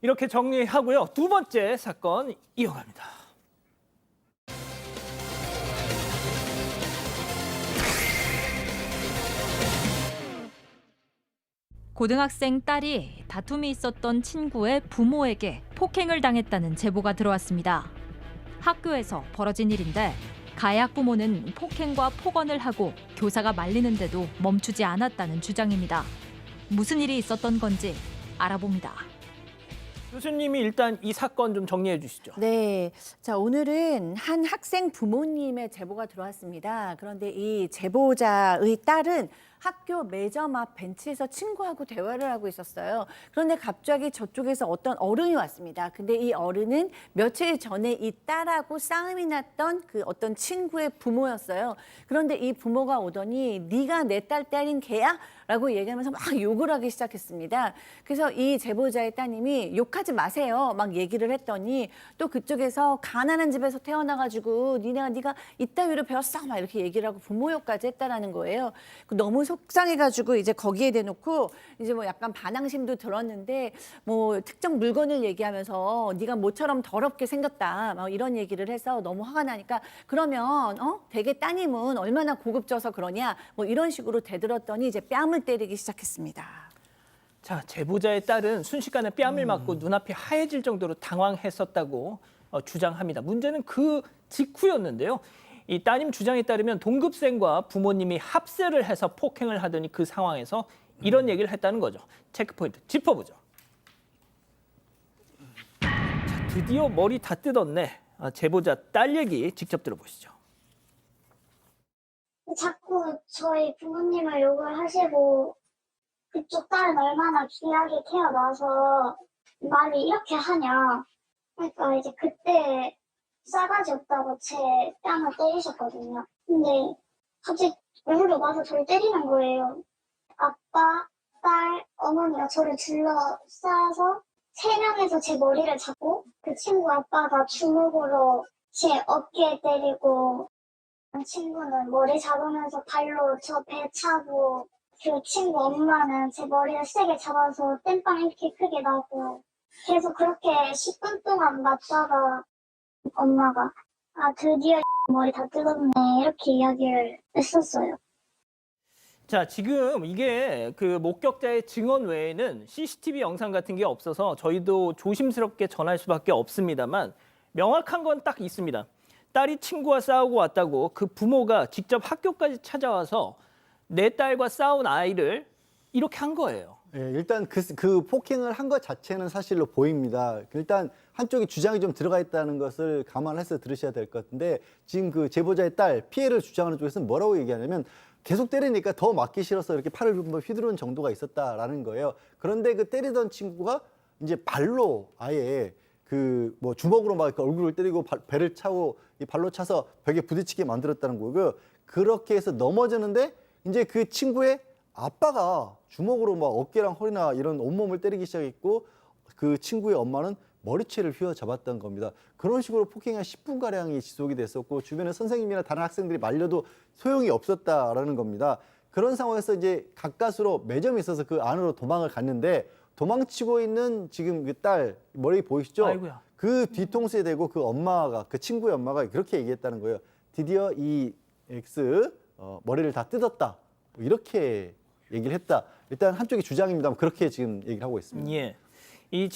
이렇게 정리하고요. 두 번째 사건 이어갑니다. 고등학생 딸이 다툼이 있었던 친구의 부모에게 폭행을 당했다는 제보가 들어왔습니다. 학교에서 벌어진 일인데 가해 부모는 폭행과 폭언을 하고 교사가 말리는데도 멈추지 않았다는 주장입니다. 무슨 일이 있었던 건지 알아봅니다. 교수님이 일단 이 사건 좀 정리해 주시죠. 네. 자, 오늘은 한 학생 부모님의 제보가 들어왔습니다. 그런데 이 제보자의 딸은 학교 매점 앞 벤치에서 친구하고 대화를 하고 있었어요. 그런데 갑자기 저쪽에서 어떤 어른이 왔습니다. 근데 이 어른은 며칠 전에 이 딸하고 싸움이 났던 그 어떤 친구의 부모였어요. 그런데 이 부모가 오더니 네가 내 딸 때린 개야? 라고 얘기하면서 막 욕을 하기 시작했습니다. 그래서 이 제보자의 따님이 욕하지 마세요. 막 얘기를 했더니 또 그쪽에서 가난한 집에서 태어나가지고 네가 이따위로 배웠어. 막 이렇게 얘기를 하고 부모 욕까지 했다라는 거예요. 너무 속상해가지고 이제 거기에 대놓고 이제 뭐 약간 반항심도 들었는데 뭐 특정 물건을 얘기하면서 네가 모처럼 더럽게 생겼다. 막 이런 얘기를 해서 너무 화가 나니까 그러면 대개 따님은 얼마나 고급져서 그러냐. 뭐 이런 식으로 대들었더니 이제 뺨을 때리기 시작했습니다. 자, 제보자의 딸은 순식간에 뺨을 맞고 눈앞이 하얘질 정도로 당황했었다고 주장합니다. 문제는 그 직후였는데요. 이 따님 주장에 따르면 동급생과 부모님이 합세를 해서 폭행을 하더니 그 상황에서 이런 얘기를 했다는 거죠. 체크포인트 짚어보죠. 자, 드디어 머리 다 뜯었네. 제보자 딸 얘기 직접 들어보시죠. 자꾸 저희 부모님을 욕을 하시고 그쪽 딸은 얼마나 귀하게 태어나서 말을 이렇게 하냐. 그러니까 이제 그때 싸가지 없다고 제 뺨을 때리셨거든요. 근데 갑자기 얼굴로 와서 저를 때리는 거예요. 아빠, 딸, 어머니가 저를 둘러싸서 3명에서 제 머리를 잡고 그 친구 아빠가 주먹으로 제 어깨에 때리고 친구는 머리 잡으면서 발로 저 배 차고 그 친구 엄마는 제 머리를 세게 잡아서 땜빵 이렇게 크게 나고 계속 그렇게 10분 동안 맞다가 엄마가 아 드디어 머리 다 뜯었네 이렇게 이야기를 했었어요. 자, 지금 이게 그 목격자의 증언 외에는 CCTV 영상 같은 게 없어서 저희도 조심스럽게 전할 수밖에 없습니다만 명확한 건 딱 있습니다. 딸이 친구와 싸우고 왔다고 그 부모가 직접 학교까지 찾아와서 내 딸과 싸운 아이를 이렇게 한 거예요. 예, 일단 그 폭행을 한 것 자체는 사실로 보입니다. 일단 한쪽에 주장이 좀 들어가 있다는 것을 감안해서 들으셔야 될 것 같은데 지금 그 제보자의 딸 피해를 주장하는 쪽에서는 뭐라고 얘기하냐면 계속 때리니까 더 맞기 싫어서 이렇게 팔을 휘두르는 정도가 있었다라는 거예요. 그런데 그 때리던 친구가 이제 발로 아예 그 뭐 주먹으로 막 얼굴을 때리고 배를 차고 이 발로 차서 벽에 부딪히게 만들었다는 거고요. 그렇게 해서 넘어지는데 이제 그 친구의 아빠가 주먹으로 막 어깨랑 허리나 이런 온몸을 때리기 시작했고 그 친구의 엄마는 머리채를 휘어잡았던 겁니다. 그런 식으로 폭행이 한 10분가량이 지속이 됐었고 주변에 선생님이나 다른 학생들이 말려도 소용이 없었다라는 겁니다. 그런 상황에서 이제 가까스로 매점이 있어서 그 안으로 도망을 갔는데 도망치고 있는 지금 그 딸 머리 보이시죠? 아이고야. 그 뒤통수에 대고 그 엄마가 그 친구의 엄마가 그렇게 얘기했다는 거예요. 드디어 이 X 머리를 다 뜯었다. 이렇게 얘기를 했다. 일단 한쪽이 주장입니다만 그렇게 지금 얘기를 하고 있습니다. 예. 이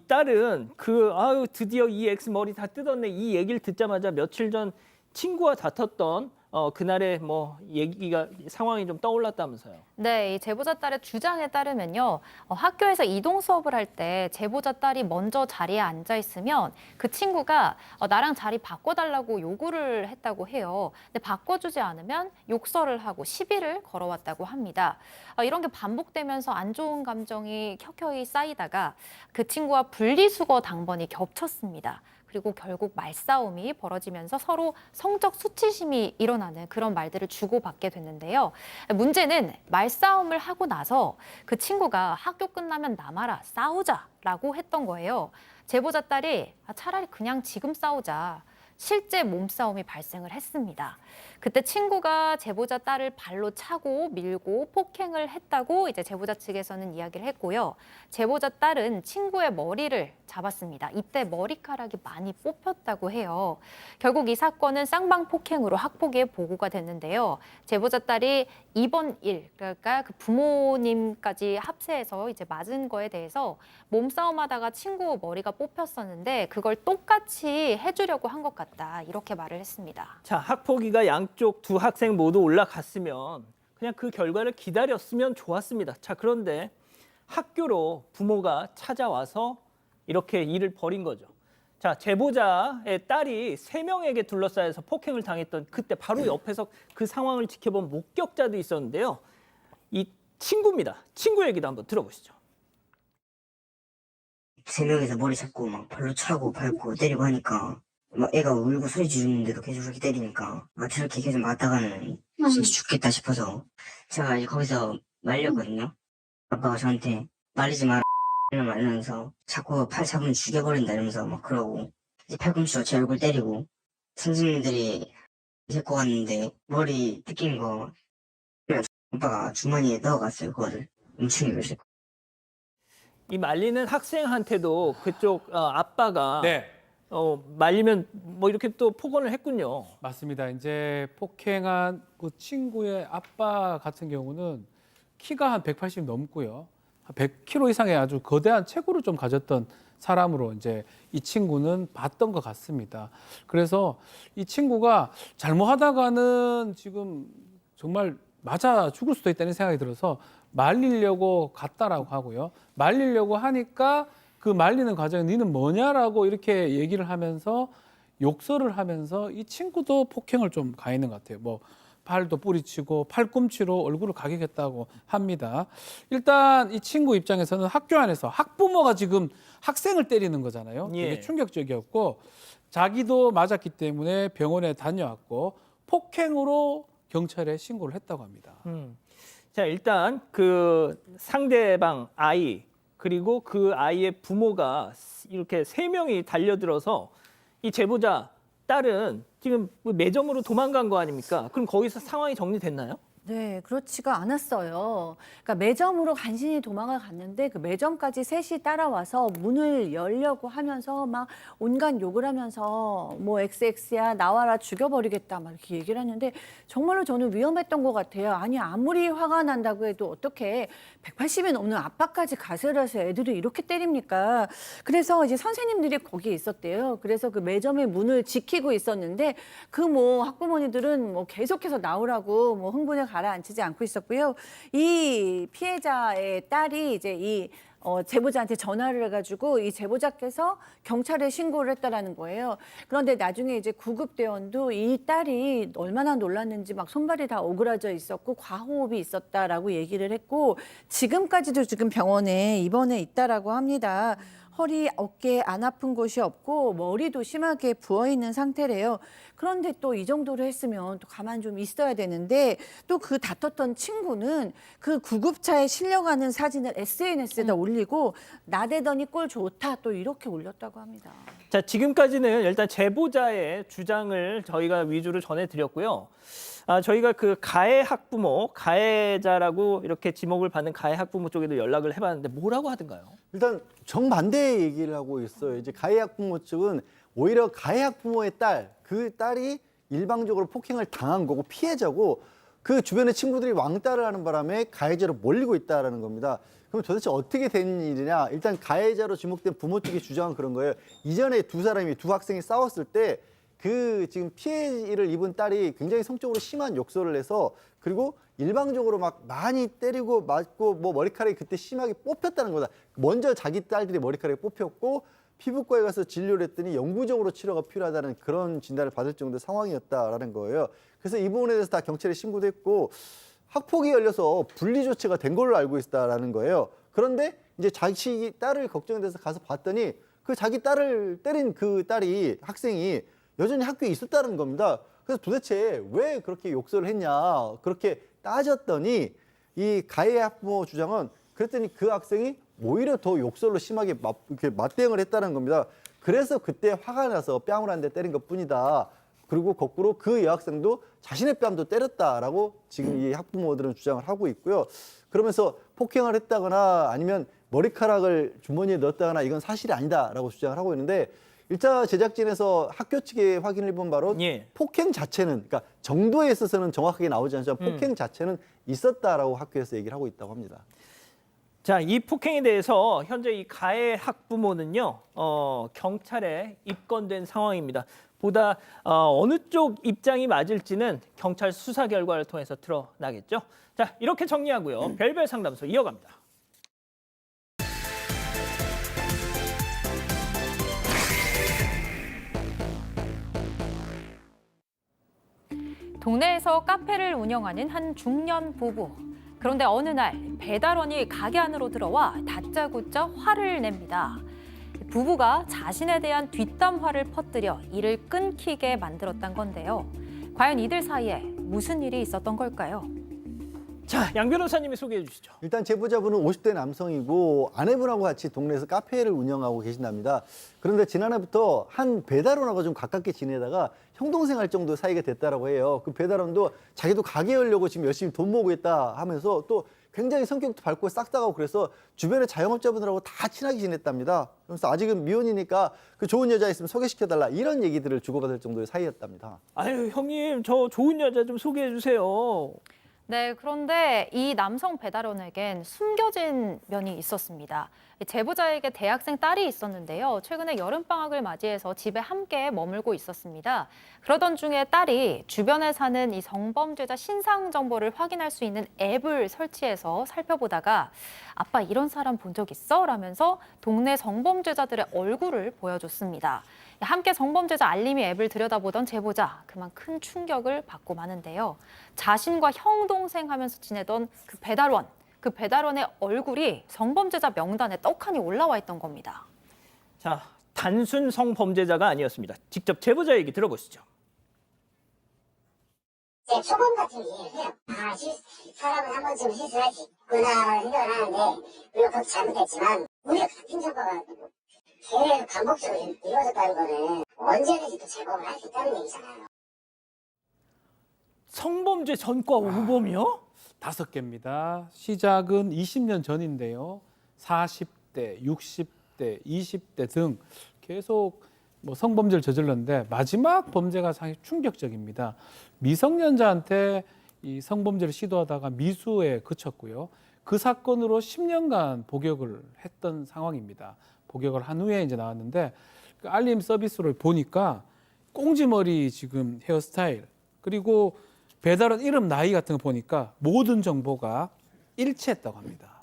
딸은 아유 드디어 이 X 머리 다 뜯었네 이 얘기를 듣자마자 며칠 전 친구와 다퉜던 그날의 뭐 얘기가 상황이 좀 떠올랐다면서요. 네, 이 제보자 딸의 주장에 따르면요. 학교에서 이동 수업을 할 때 제보자 딸이 먼저 자리에 앉아 있으면 그 친구가 나랑 자리 바꿔달라고 요구를 했다고 해요. 근데 바꿔주지 않으면 욕설을 하고 시비를 걸어왔다고 합니다. 이런 게 반복되면서 안 좋은 감정이 켜켜이 쌓이다가 그 친구와 분리수거 당번이 겹쳤습니다. 그리고 결국 말싸움이 벌어지면서 서로 성적 수치심이 일어나는 그런 말들을 주고받게 됐는데요. 문제는 말싸움을 하고 나서 그 친구가 학교 끝나면 남아라 싸우자라고 했던 거예요. 제보자 딸이 차라리 그냥 지금 싸우자. 실제 몸싸움이 발생을 했습니다. 그때 친구가 제보자 딸을 발로 차고 밀고 폭행을 했다고 이제 제보자 측에서는 이야기를 했고요. 제보자 딸은 친구의 머리를 잡았습니다. 이때 머리카락이 많이 뽑혔다고 해요. 결국 이 사건은 쌍방 폭행으로 학폭위에 보고가 됐는데요. 제보자 딸이 이번 일, 그러니까 그 부모님까지 합세해서 이제 맞은 거에 대해서 몸싸움하다가 친구 머리가 뽑혔었는데 그걸 똑같이 해주려고 한 것 같다. 이렇게 말을 했습니다. 자, 학폭위가 양쪽 두 학생 모두 올라갔으면 그냥 그 결과를 기다렸으면 좋았습니다. 자, 그런데 학교로 부모가 찾아와서 이렇게 일을 벌인 거죠. 자, 제보자의 딸이 3명에게 둘러싸여서 폭행을 당했던 그때 바로 옆에서 그 상황을 지켜본 목격자도 있었는데요. 이 친구입니다. 친구 얘기도 한번 들어보시죠. 3명이서 머리 잡고 막 발로 차고 밟고 때리고 하니까 막 애가 울고 소리 지르는데도 계속 그렇게 때리니까 저렇게 계속 맞다가는 진짜 죽겠다 싶어서 제가 이제 거기서 말렸거든요. 아빠가 저한테 말리지 마라 이런 말하면서 자꾸 팔 잡으면 죽여버린다 이러면서 막 그러고 이제 팔꿈치로 제 얼굴 때리고 선생님들이 데리고 갔는데 머리 뜯긴 거 아빠가 주머니에 넣어갔어요. 그거를 훔치기로 했어요. 이 말리는 학생한테도 그쪽 아빠가 네. 말리면 뭐 이렇게 또 폭언을 했군요. 맞습니다. 이제 폭행한 그 친구의 아빠 같은 경우는 키가 한 180 넘고요. 한 100kg 이상의 아주 거대한 체구를 좀 가졌던 사람으로 이제 이 친구는 봤던 것 같습니다. 그래서 이 친구가 잘못하다가는 지금 정말 맞아 죽을 수도 있다는 생각이 들어서 말리려고 갔다라고 하고요. 말리려고 하니까 그 말리는 과정에 너는 뭐냐라고 이렇게 얘기를 하면서 욕설을 하면서 이 친구도 폭행을 좀 가했는 것 같아요. 뭐 팔도 뿌리치고 팔꿈치로 얼굴을 가격했다고 합니다. 일단 이 친구 입장에서는 학교 안에서 학부모가 지금 학생을 때리는 거잖아요. 예. 되게 충격적이었고 자기도 맞았기 때문에 병원에 다녀왔고 폭행으로 경찰에 신고를 했다고 합니다. 자, 일단 그 상대방 아이 그리고 그 아이의 부모가 이렇게 세 명이 달려들어서 이 제보자 딸은 지금 매점으로 도망간 거 아닙니까? 그럼 거기서 상황이 정리됐나요? 네, 그렇지가 않았어요. 그러니까 매점으로 간신히 도망을 갔는데 그 매점까지 셋이 따라와서 문을 열려고 하면서 막 온갖 욕을 하면서 뭐 XX야 나와라 죽여버리겠다 막 이렇게 얘기를 하는데 정말로 저는 위험했던 것 같아요. 아니 아무리 화가 난다고 해도 어떻게 180이 넘는 아빠까지 가세라서 애들을 이렇게 때립니까? 그래서 이제 선생님들이 거기에 있었대요. 그래서 그 매점의 문을 지키고 있었는데 그 뭐 학부모님들은 뭐 계속해서 나오라고 뭐 흥분을 가라앉히지 않고 있었고요. 이 피해자의 딸이 이제 이 제보자한테 전화를 해가지고 이 제보자께서 경찰에 신고를 했다라는 거예요. 그런데 나중에 이제 구급대원도 이 딸이 얼마나 놀랐는지 막 손발이 다 오그라져 있었고 과호흡이 있었다라고 얘기를 했고 지금까지도 지금 병원에 입원해 있다라고 합니다. 허리, 어깨 안 아픈 곳이 없고 머리도 심하게 부어있는 상태래요. 그런데 또 이 정도로 했으면 또 가만 좀 있어야 되는데 또 그 다퉜던 친구는 그 구급차에 실려가는 사진을 SNS에다 올리고 나대더니 꼴 좋다 또 이렇게 올렸다고 합니다. 자, 지금까지는 일단 제보자의 주장을 저희가 위주로 전해드렸고요. 저희가 그 가해 학부모, 가해자라고 이렇게 지목을 받는 가해 학부모 쪽에도 연락을 해봤는데 뭐라고 하던가요? 일단 정반대의 얘기를 하고 있어요. 이제 가해 학부모 측은 오히려 가해 학부모의 딸, 그 딸이 일방적으로 폭행을 당한 거고 피해자고 그 주변의 친구들이 왕따를 하는 바람에 가해자로 몰리고 있다는 겁니다. 그럼 도대체 어떻게 된 일이냐? 일단 가해자로 지목된 부모 측의 주장은 그런 거예요. 이전에 두 학생이 싸웠을 때 그 지금 피해를 입은 딸이 굉장히 성적으로 심한 욕설을 해서 그리고 일방적으로 막 많이 때리고 맞고 뭐 머리카락이 그때 심하게 뽑혔다는 거다. 먼저 자기 딸들이 머리카락이 뽑혔고 피부과에 가서 진료를 했더니 영구적으로 치료가 필요하다는 그런 진단을 받을 정도의 상황이었다라는 거예요. 그래서 이 부분에 대해서 다 경찰에 신고도 했고 학폭이 열려서 분리 조치가 된 걸로 알고 있다라는 거예요. 그런데 이제 자기 딸을 걱정돼서 가서 봤더니 그 자기 딸을 때린 그 딸이 학생이 여전히 학교에 있었다는 겁니다. 그래서 도대체 왜 그렇게 욕설을 했냐 그렇게 따졌더니 이 가해 학부모 주장은 그랬더니 그 학생이 오히려 더 욕설로 심하게 이렇게 맞대응을 했다는 겁니다. 그래서 그때 화가 나서 뺨을 한 대 때린 것뿐이다. 그리고 거꾸로 그 여학생도 자신의 뺨도 때렸다라고 지금 이 학부모들은 주장을 하고 있고요. 그러면서 폭행을 했다거나 아니면 머리카락을 주머니에 넣었다거나 이건 사실이 아니다라고 주장을 하고 있는데 1차 제작진에서 학교 측에 확인을 해본 바로 폭행 자체는 그러니까 정도에 있어서는 정확하게 나오지 않지만 폭행 자체는 있었다라고 학교에서 얘기를 하고 있다고 합니다. 자, 이 폭행에 대해서 현재 이 가해 학부모는요, 경찰에 입건된 상황입니다. 보다 어느 쪽 입장이 맞을지는 경찰 수사 결과를 통해서 드러나겠죠. 자, 이렇게 정리하고요. 별별 상담소 이어갑니다. 동네에서 카페를 운영하는 한 중년 부부. 그런데 어느 날 배달원이 가게 안으로 들어와 다짜고짜 화를 냅니다. 부부가 자신에 대한 뒷담화를 퍼뜨려 일을 끊기게 만들었단 건데요. 과연 이들 사이에 무슨 일이 있었던 걸까요? 자, 양 변호사님이 소개해 주시죠. 일단 제보자분은 50대 남성이고 아내분하고 같이 동네에서 카페를 운영하고 계신답니다. 그런데 지난해부터 한 배달원하고 좀 가깝게 지내다가 형동생 할 정도 사이가 됐다라고 해요. 그 배달원도 자기도 가게 열려고 지금 열심히 돈 모으고 있다 하면서 또 굉장히 성격도 밝고 싹싹하고 그래서 주변의 자영업자분들하고 다 친하게 지냈답니다. 그래서 아직은 미혼이니까 그 좋은 여자 있으면 소개시켜달라 이런 얘기들을 주고받을 정도의 사이였답니다. 아유, 형님, 저 좋은 여자 좀 소개해 주세요. 네, 그런데 이 남성 배달원에겐 숨겨진 면이 있었습니다. 제보자에게 대학생 딸이 있었는데요. 최근에 여름방학을 맞이해서 집에 함께 머물고 있었습니다. 그러던 중에 딸이 주변에 사는 이 성범죄자 신상 정보를 확인할 수 있는 앱을 설치해서 살펴보다가 아빠 이런 사람 본 적 있어? 라면서 동네 성범죄자들의 얼굴을 보여줬습니다. 함께 성범죄자 알림이 앱을 들여다보던 제보자, 그만 큰 충격을 받고 마는데요. 자신과 형, 동생 하면서 지내던 그 배달원의 얼굴이 성범죄자 명단에 떡하니 올라와 있던 겁니다. 자, 단순 성범죄자가 아니었습니다. 직접 제보자 얘기 들어보시죠. 제 초범 같은 이해를 해요. 사람은 한 번쯤 실수할 수 있구나 생각을 하는데 물론 그것도 잘못했지만 우리가 같은 정보가 계속 반복적으로 이루어졌다는 거는 언제든지 또 재범을 할 수 있다는 얘기잖아요. 성범죄 전과 우범이요? 5개입니다. 시작은 20년 전인데요. 40대, 60대, 20대 등 계속 성범죄를 저질렀는데 마지막 범죄가 상당히 충격적입니다. 미성년자한테 이 성범죄를 시도하다가 미수에 그쳤고요. 그 사건으로 10년간 복역을 했던 상황입니다. 복역을 한 후에 이제 나왔는데 그 알림 서비스를 보니까 꽁지머리 지금 헤어스타일 그리고 배달원 이름 나이 같은 거 보니까 모든 정보가 일치했다고 합니다.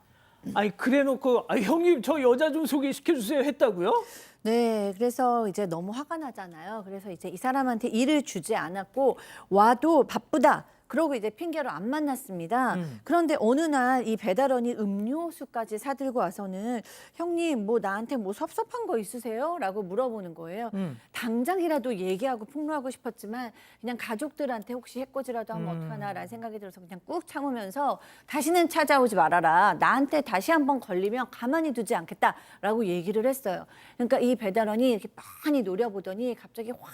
아니 그래놓고 형님 저 여자 좀 소개시켜 주세요 했다고요? 네, 그래서 이제 너무 화가 나잖아요. 그래서 이제 이 사람한테 일을 주지 않았고 와도 바쁘다. 그러고 이제 핑계로 안 만났습니다. 그런데 어느 날 이 배달원이 음료수까지 사들고 와서는 형님 뭐 나한테 뭐 섭섭한 거 있으세요? 라고 물어보는 거예요. 당장이라도 얘기하고 폭로하고 싶었지만 그냥 가족들한테 혹시 해코지라도 하면 어떡하나라는 생각이 들어서 그냥 꾹 참으면서 다시는 찾아오지 말아라. 나한테 다시 한번 걸리면 가만히 두지 않겠다라고 얘기를 했어요. 그러니까 이 배달원이 이렇게 빤히 노려보더니 갑자기 확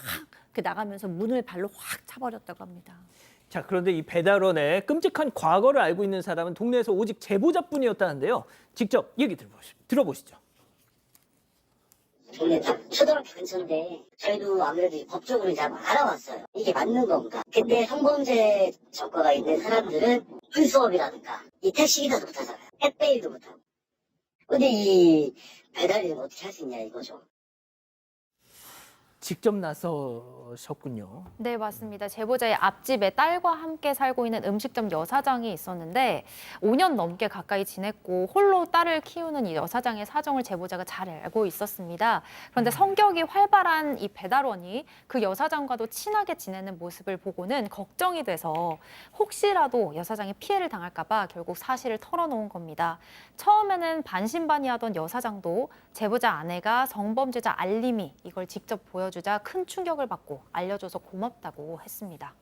나가면서 문을 발로 확 차버렸다고 합니다. 자, 그런데 이 배달원의 끔찍한 과거를 알고 있는 사람은 동네에서 오직 제보자뿐이었다는데요. 직접 얘기 들어보시죠. 동네 초등학교 근처인데 저희도 아무래도 법적으로 이제 한번 알아봤어요. 이게 맞는 건가? 근데 성범죄 전과가 있는 사람들은 운수업이라든가 이 택시기사도 못하잖아요. 택배일도 못하고. 근데 이 배달일은 어떻게 할 수 있냐 이거죠. 직접 나서셨군요. 네, 맞습니다. 제보자의 앞집에 딸과 함께 살고 있는 음식점 여사장이 있었는데 5년 넘게 가까이 지냈고 홀로 딸을 키우는 이 여사장의 사정을 제보자가 잘 알고 있었습니다. 그런데 성격이 활발한 이 배달원이 그 여사장과도 친하게 지내는 모습을 보고는 걱정이 돼서 혹시라도 여사장이 피해를 당할까 봐 결국 사실을 털어놓은 겁니다. 처음에는 반신반의하던 여사장도 제보자 아내가 성범죄자 알림이 이걸 직접 보여주자 큰 충격을 받고 알려줘서 고맙다고 했습니다.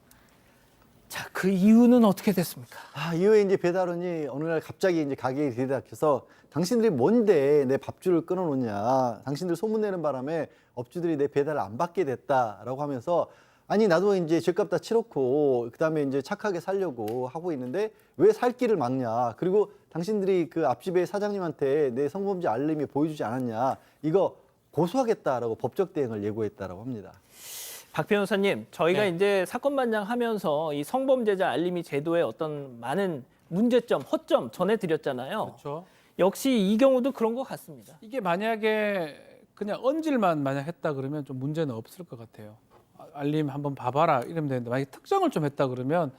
자, 그 이유는 어떻게 됐습니까? 이후에 이제 배달원이 어느 날 갑자기 이제 가게에 들이닥쳐서 당신들이 뭔데 내 밥줄을 끊어놓냐. 당신들 소문내는 바람에 업주들이 내 배달을 안 받게 됐다라고 하면서 아니 나도 이제 죗값 다 치렀고 그다음에 이제 착하게 살려고 하고 있는데 왜 살 길을 막냐. 그리고 당신들이 그 앞집의 사장님한테 내 성범죄 알림이 보여주지 않았냐. 이거 고소하겠다라고 법적 대응을 예고했다라고 합니다. 박 변호사님, 저희가 네. 이제 사건 반장하면서 이 성범죄자 알림이 제도의 어떤 많은 문제점, 허점 전해드렸잖아요. 그렇죠. 역시 이 경우도 그런 것 같습니다. 이게 만약에 그냥 언질만 만약 했다 그러면 좀 문제는 없을 것 같아요. 알림 한번 봐봐라 이러면 되는데 만약에 특정을 좀 했다 그러면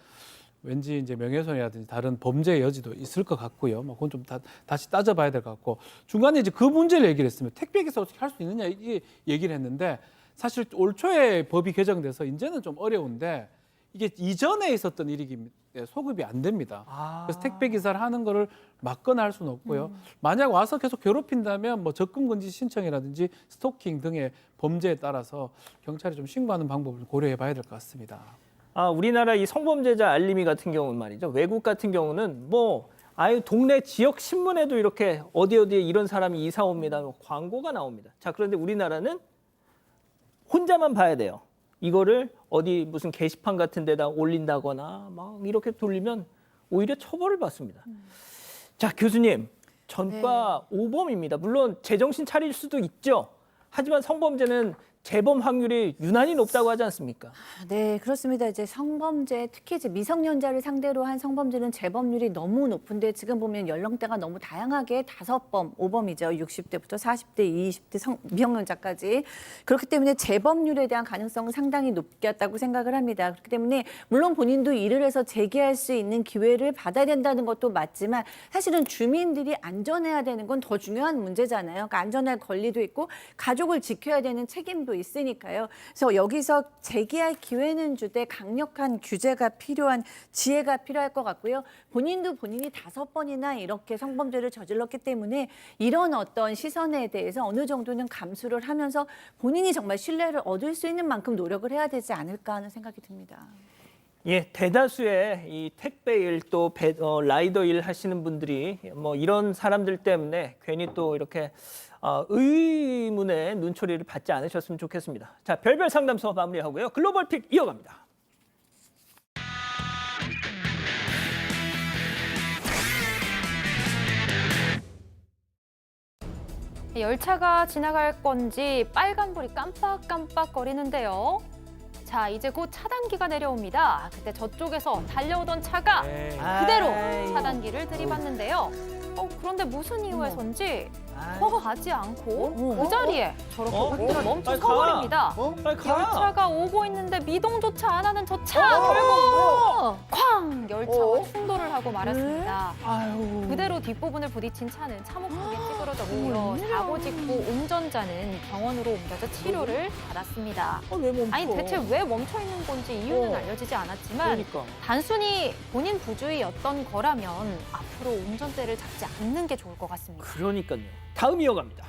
왠지 이제 명예훼손이라든지 다른 범죄의 여지도 있을 것 같고요. 뭐 그건 좀 다시 따져봐야 될 것 같고 중간에 이제 그 문제를 얘기를 했으면 택배기사 어떻게 할 수 있느냐 이게 얘기를 했는데 사실 올 초에 법이 개정돼서 이제는 좀 어려운데 이게 이전에 있었던 일이기 때문에 소급이 안 됩니다. 그래서 택배기사를 하는 거를 막거나 할 수는 없고요. 만약 와서 계속 괴롭힌다면 뭐 접근금지 신청이라든지 스토킹 등의 범죄에 따라서 경찰이 좀 신고하는 방법을 고려해 봐야 될 것 같습니다. 우리나라 이 성범죄자 알림이 같은 경우는 말이죠. 외국 같은 경우는 뭐 아예 동네 지역 신문에도 이렇게 어디에 이런 사람이 이사 옵니다. 광고가 나옵니다. 자, 그런데 우리나라는 혼자만 봐야 돼요. 이거를 어디 무슨 게시판 같은 데다 올린다거나 막 이렇게 돌리면 오히려 처벌을 받습니다. 자, 교수님. 전과 오범입니다. 물론 제정신 차릴 수도 있죠. 하지만 성범죄는 재범 확률이 유난히 높다고 하지 않습니까? 네, 그렇습니다. 이제 성범죄, 특히 이제 미성년자를 상대로 한 성범죄는 재범률이 너무 높은데 지금 보면 연령대가 너무 다양하게 5범, 5범이죠. 60대부터 40대, 20대 미성년자까지. 그렇기 때문에 재범률에 대한 가능성은 상당히 높겠다고 생각을 합니다. 그렇기 때문에 물론 본인도 일을 해서 재개할 수 있는 기회를 받아야 된다는 것도 맞지만 사실은 주민들이 안전해야 되는 건 더 중요한 문제잖아요. 그러니까 안전할 권리도 있고 가족을 지켜야 되는 책임도 있으니까요. 그래서 여기서 재기할 기회는 주되 강력한 규제가 필요한 지혜가 필요할 것 같고요. 본인도 본인이 5번이나 이렇게 성범죄를 저질렀기 때문에 이런 어떤 시선에 대해서 어느 정도는 감수를 하면서 본인이 정말 신뢰를 얻을 수 있는 만큼 노력을 해야 되지 않을까 하는 생각이 듭니다. 예, 대다수의 이 택배 일 또 라이더 일 하시는 분들이 뭐 이런 사람들 때문에 괜히 또 이렇게 의문의 눈초리를 받지 않으셨으면 좋겠습니다. 자, 별별 상담소 마무리하고요. 글로벌 픽 이어갑니다. 열차가 지나갈 건지 빨간불이 깜빡깜빡거리는데요. 자, 이제 곧 차단기가 내려옵니다. 그때 저쪽에서 달려오던 차가 그대로 차단기를 들이받는데요. 그런데 무슨 이유에선지 가지 않고 그 자리에 저렇게 그대로 멈춰 서버립니다. 열차가 오고 있는데 미동조차 안 하는 저 차 결국 쾅! 열차와 충돌을 하고 말았습니다. 그대로 뒷부분을 부딪힌 차는 차 목록이 찌그러졌고요. 사고 직후 운전자는 병원으로 옮겨져 치료를 받았습니다. 아니 대체 왜 멈춰 있는 건지 이유는 알려지지 않았지만 단순히 본인 부주의였던 거라면 앞으로 운전대를 잡지 않는 게 좋을 것 같습니다. 그러니까요. 다음 이어갑니다.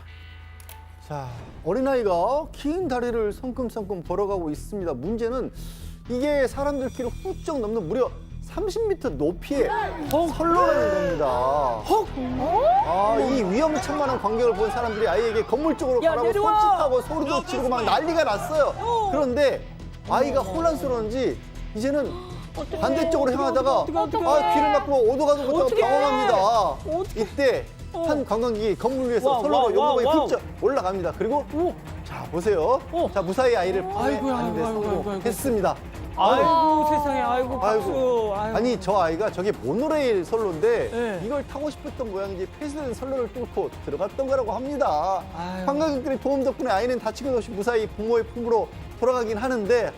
자, 어린아이가 긴 다리를 성큼성큼 걸어가고 있습니다. 문제는 이게 사람들끼리 훌쩍 넘는 무려 30m 높이의 선로라는 겁니다. 이 위험천만한 광경을 본 사람들이 아이에게 건물 쪽으로 가라고 손짓하고 소리도 지르고 막 난리가 났어요. 그런데 아이가 혼란스러운지 이제는 반대쪽으로 향하다가 길을 막고 오도가도 못하고 당황합니다. 이때 한 관광객이 건물 위에서 선로로 용감하게 훌쩍 올라갑니다. 그리고 자 보세요. 자 무사히 아이를 보내는데 성공했습니다. 아이고 세상에, 아이고 박수. 아니 저 아이가 저게 모노레일 선로인데 이걸 타고 싶었던 모양인지 폐쇄된 선로를 뚫고 들어갔던 거라고 합니다. 관광객들의 도움 덕분에 아이는 다치고 없이 무사히 부모의 품으로 돌아가긴 하는데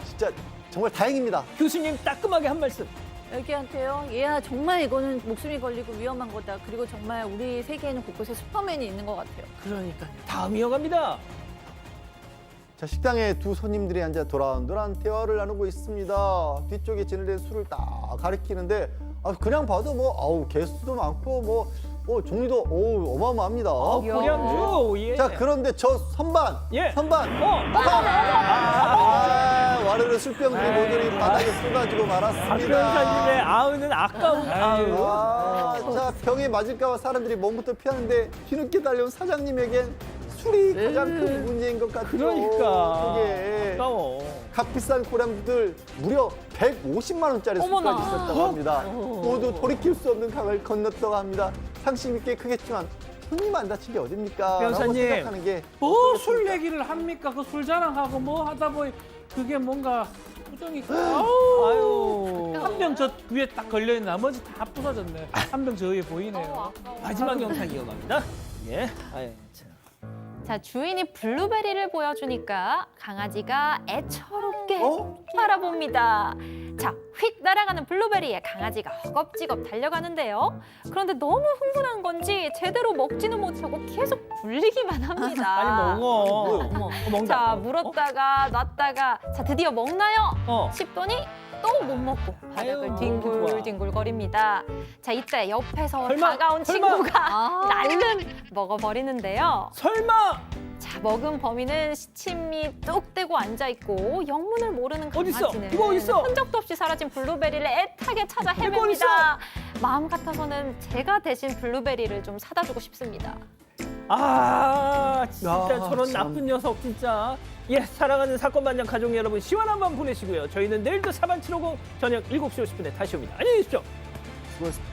진짜 정말 다행입니다. 교수님 따끔하게 한 말씀. 애기한테요. 얘야 정말 이거는 목숨이 걸리고 위험한 거다. 그리고 정말 우리 세계에는 곳곳에 슈퍼맨이 있는 것 같아요. 그러니까요. 다음 이어갑니다. 자, 식당에 두 손님들이 앉아 도란도란 대화를 나누고 있습니다. 뒤쪽에 진열된 술을 딱 가리키는데 그냥 봐도 개수도 많고 종류도 어마어마합니다. 고량주. 예. 자, 그런데 저 선반. 와르르 술병들이 모조리 바닥에 쏟아지고 말았습니다. 박병사님의 아우는 아까운 아우. 자, 병에 맞을까봐 사람들이 몸부터 피하는데 뒤늦게 달려온 사장님에겐 술이 가장 큰 문제인 것 같아요. 그러니까. 그게 아까워. 값비싼 고량주들 무려 150만 원짜리 술까지 있었다고 합니다. 모두 돌이킬 수 없는 강을 건넜다고 합니다. 상심 있게 크겠지만 손님 안 다친 게 어딥니까? 라고 생각하는 게 술 얘기를 합니까? 그 술 자랑하고 하다 보니 그게 뭔가 표정이 한 병 저 위에 딱 걸려있는 나머지 다 부서졌네. 한 병 저 위에 보이네요. 마지막 영상 이어갑니다. 예. 자, 주인이 블루베리를 보여주니까 강아지가 애처롭게 바라봅니다. 자, 휙 날아가는 블루베리에 강아지가 허겁지겁 달려가는데요. 그런데 너무 흥분한 건지 제대로 먹지는 못하고 계속 굴리기만 합니다. 빨리 먹어. 먹는다. 자, 물었다가 놨다가 자, 드디어 먹나요? 싶더니 또 못 먹고 바닥을 뒹굴뒹굴거립니다. 자, 이때 옆에서 다가온 친구가 날름 먹어버리는데요. 설마! 자, 먹은 범인은 시침이 뚝 떼고 앉아있고 영문을 모르는 강아지는 이거 어딨어? 흔적도 없이 사라진 블루베리를 애타게 찾아 헤맵니다. 마음 같아서는 제가 대신 블루베리를 좀 사다 주고 싶습니다. 진짜 저런 나쁜 녀석 진짜. 예, 사랑하는 사건 반장 가족 여러분 시원한 밤 보내시고요. 저희는 내일도 4반 750 저녁 7시 50분에 다시 옵니다. 안녕히 계십시오. 수고하셨습니다.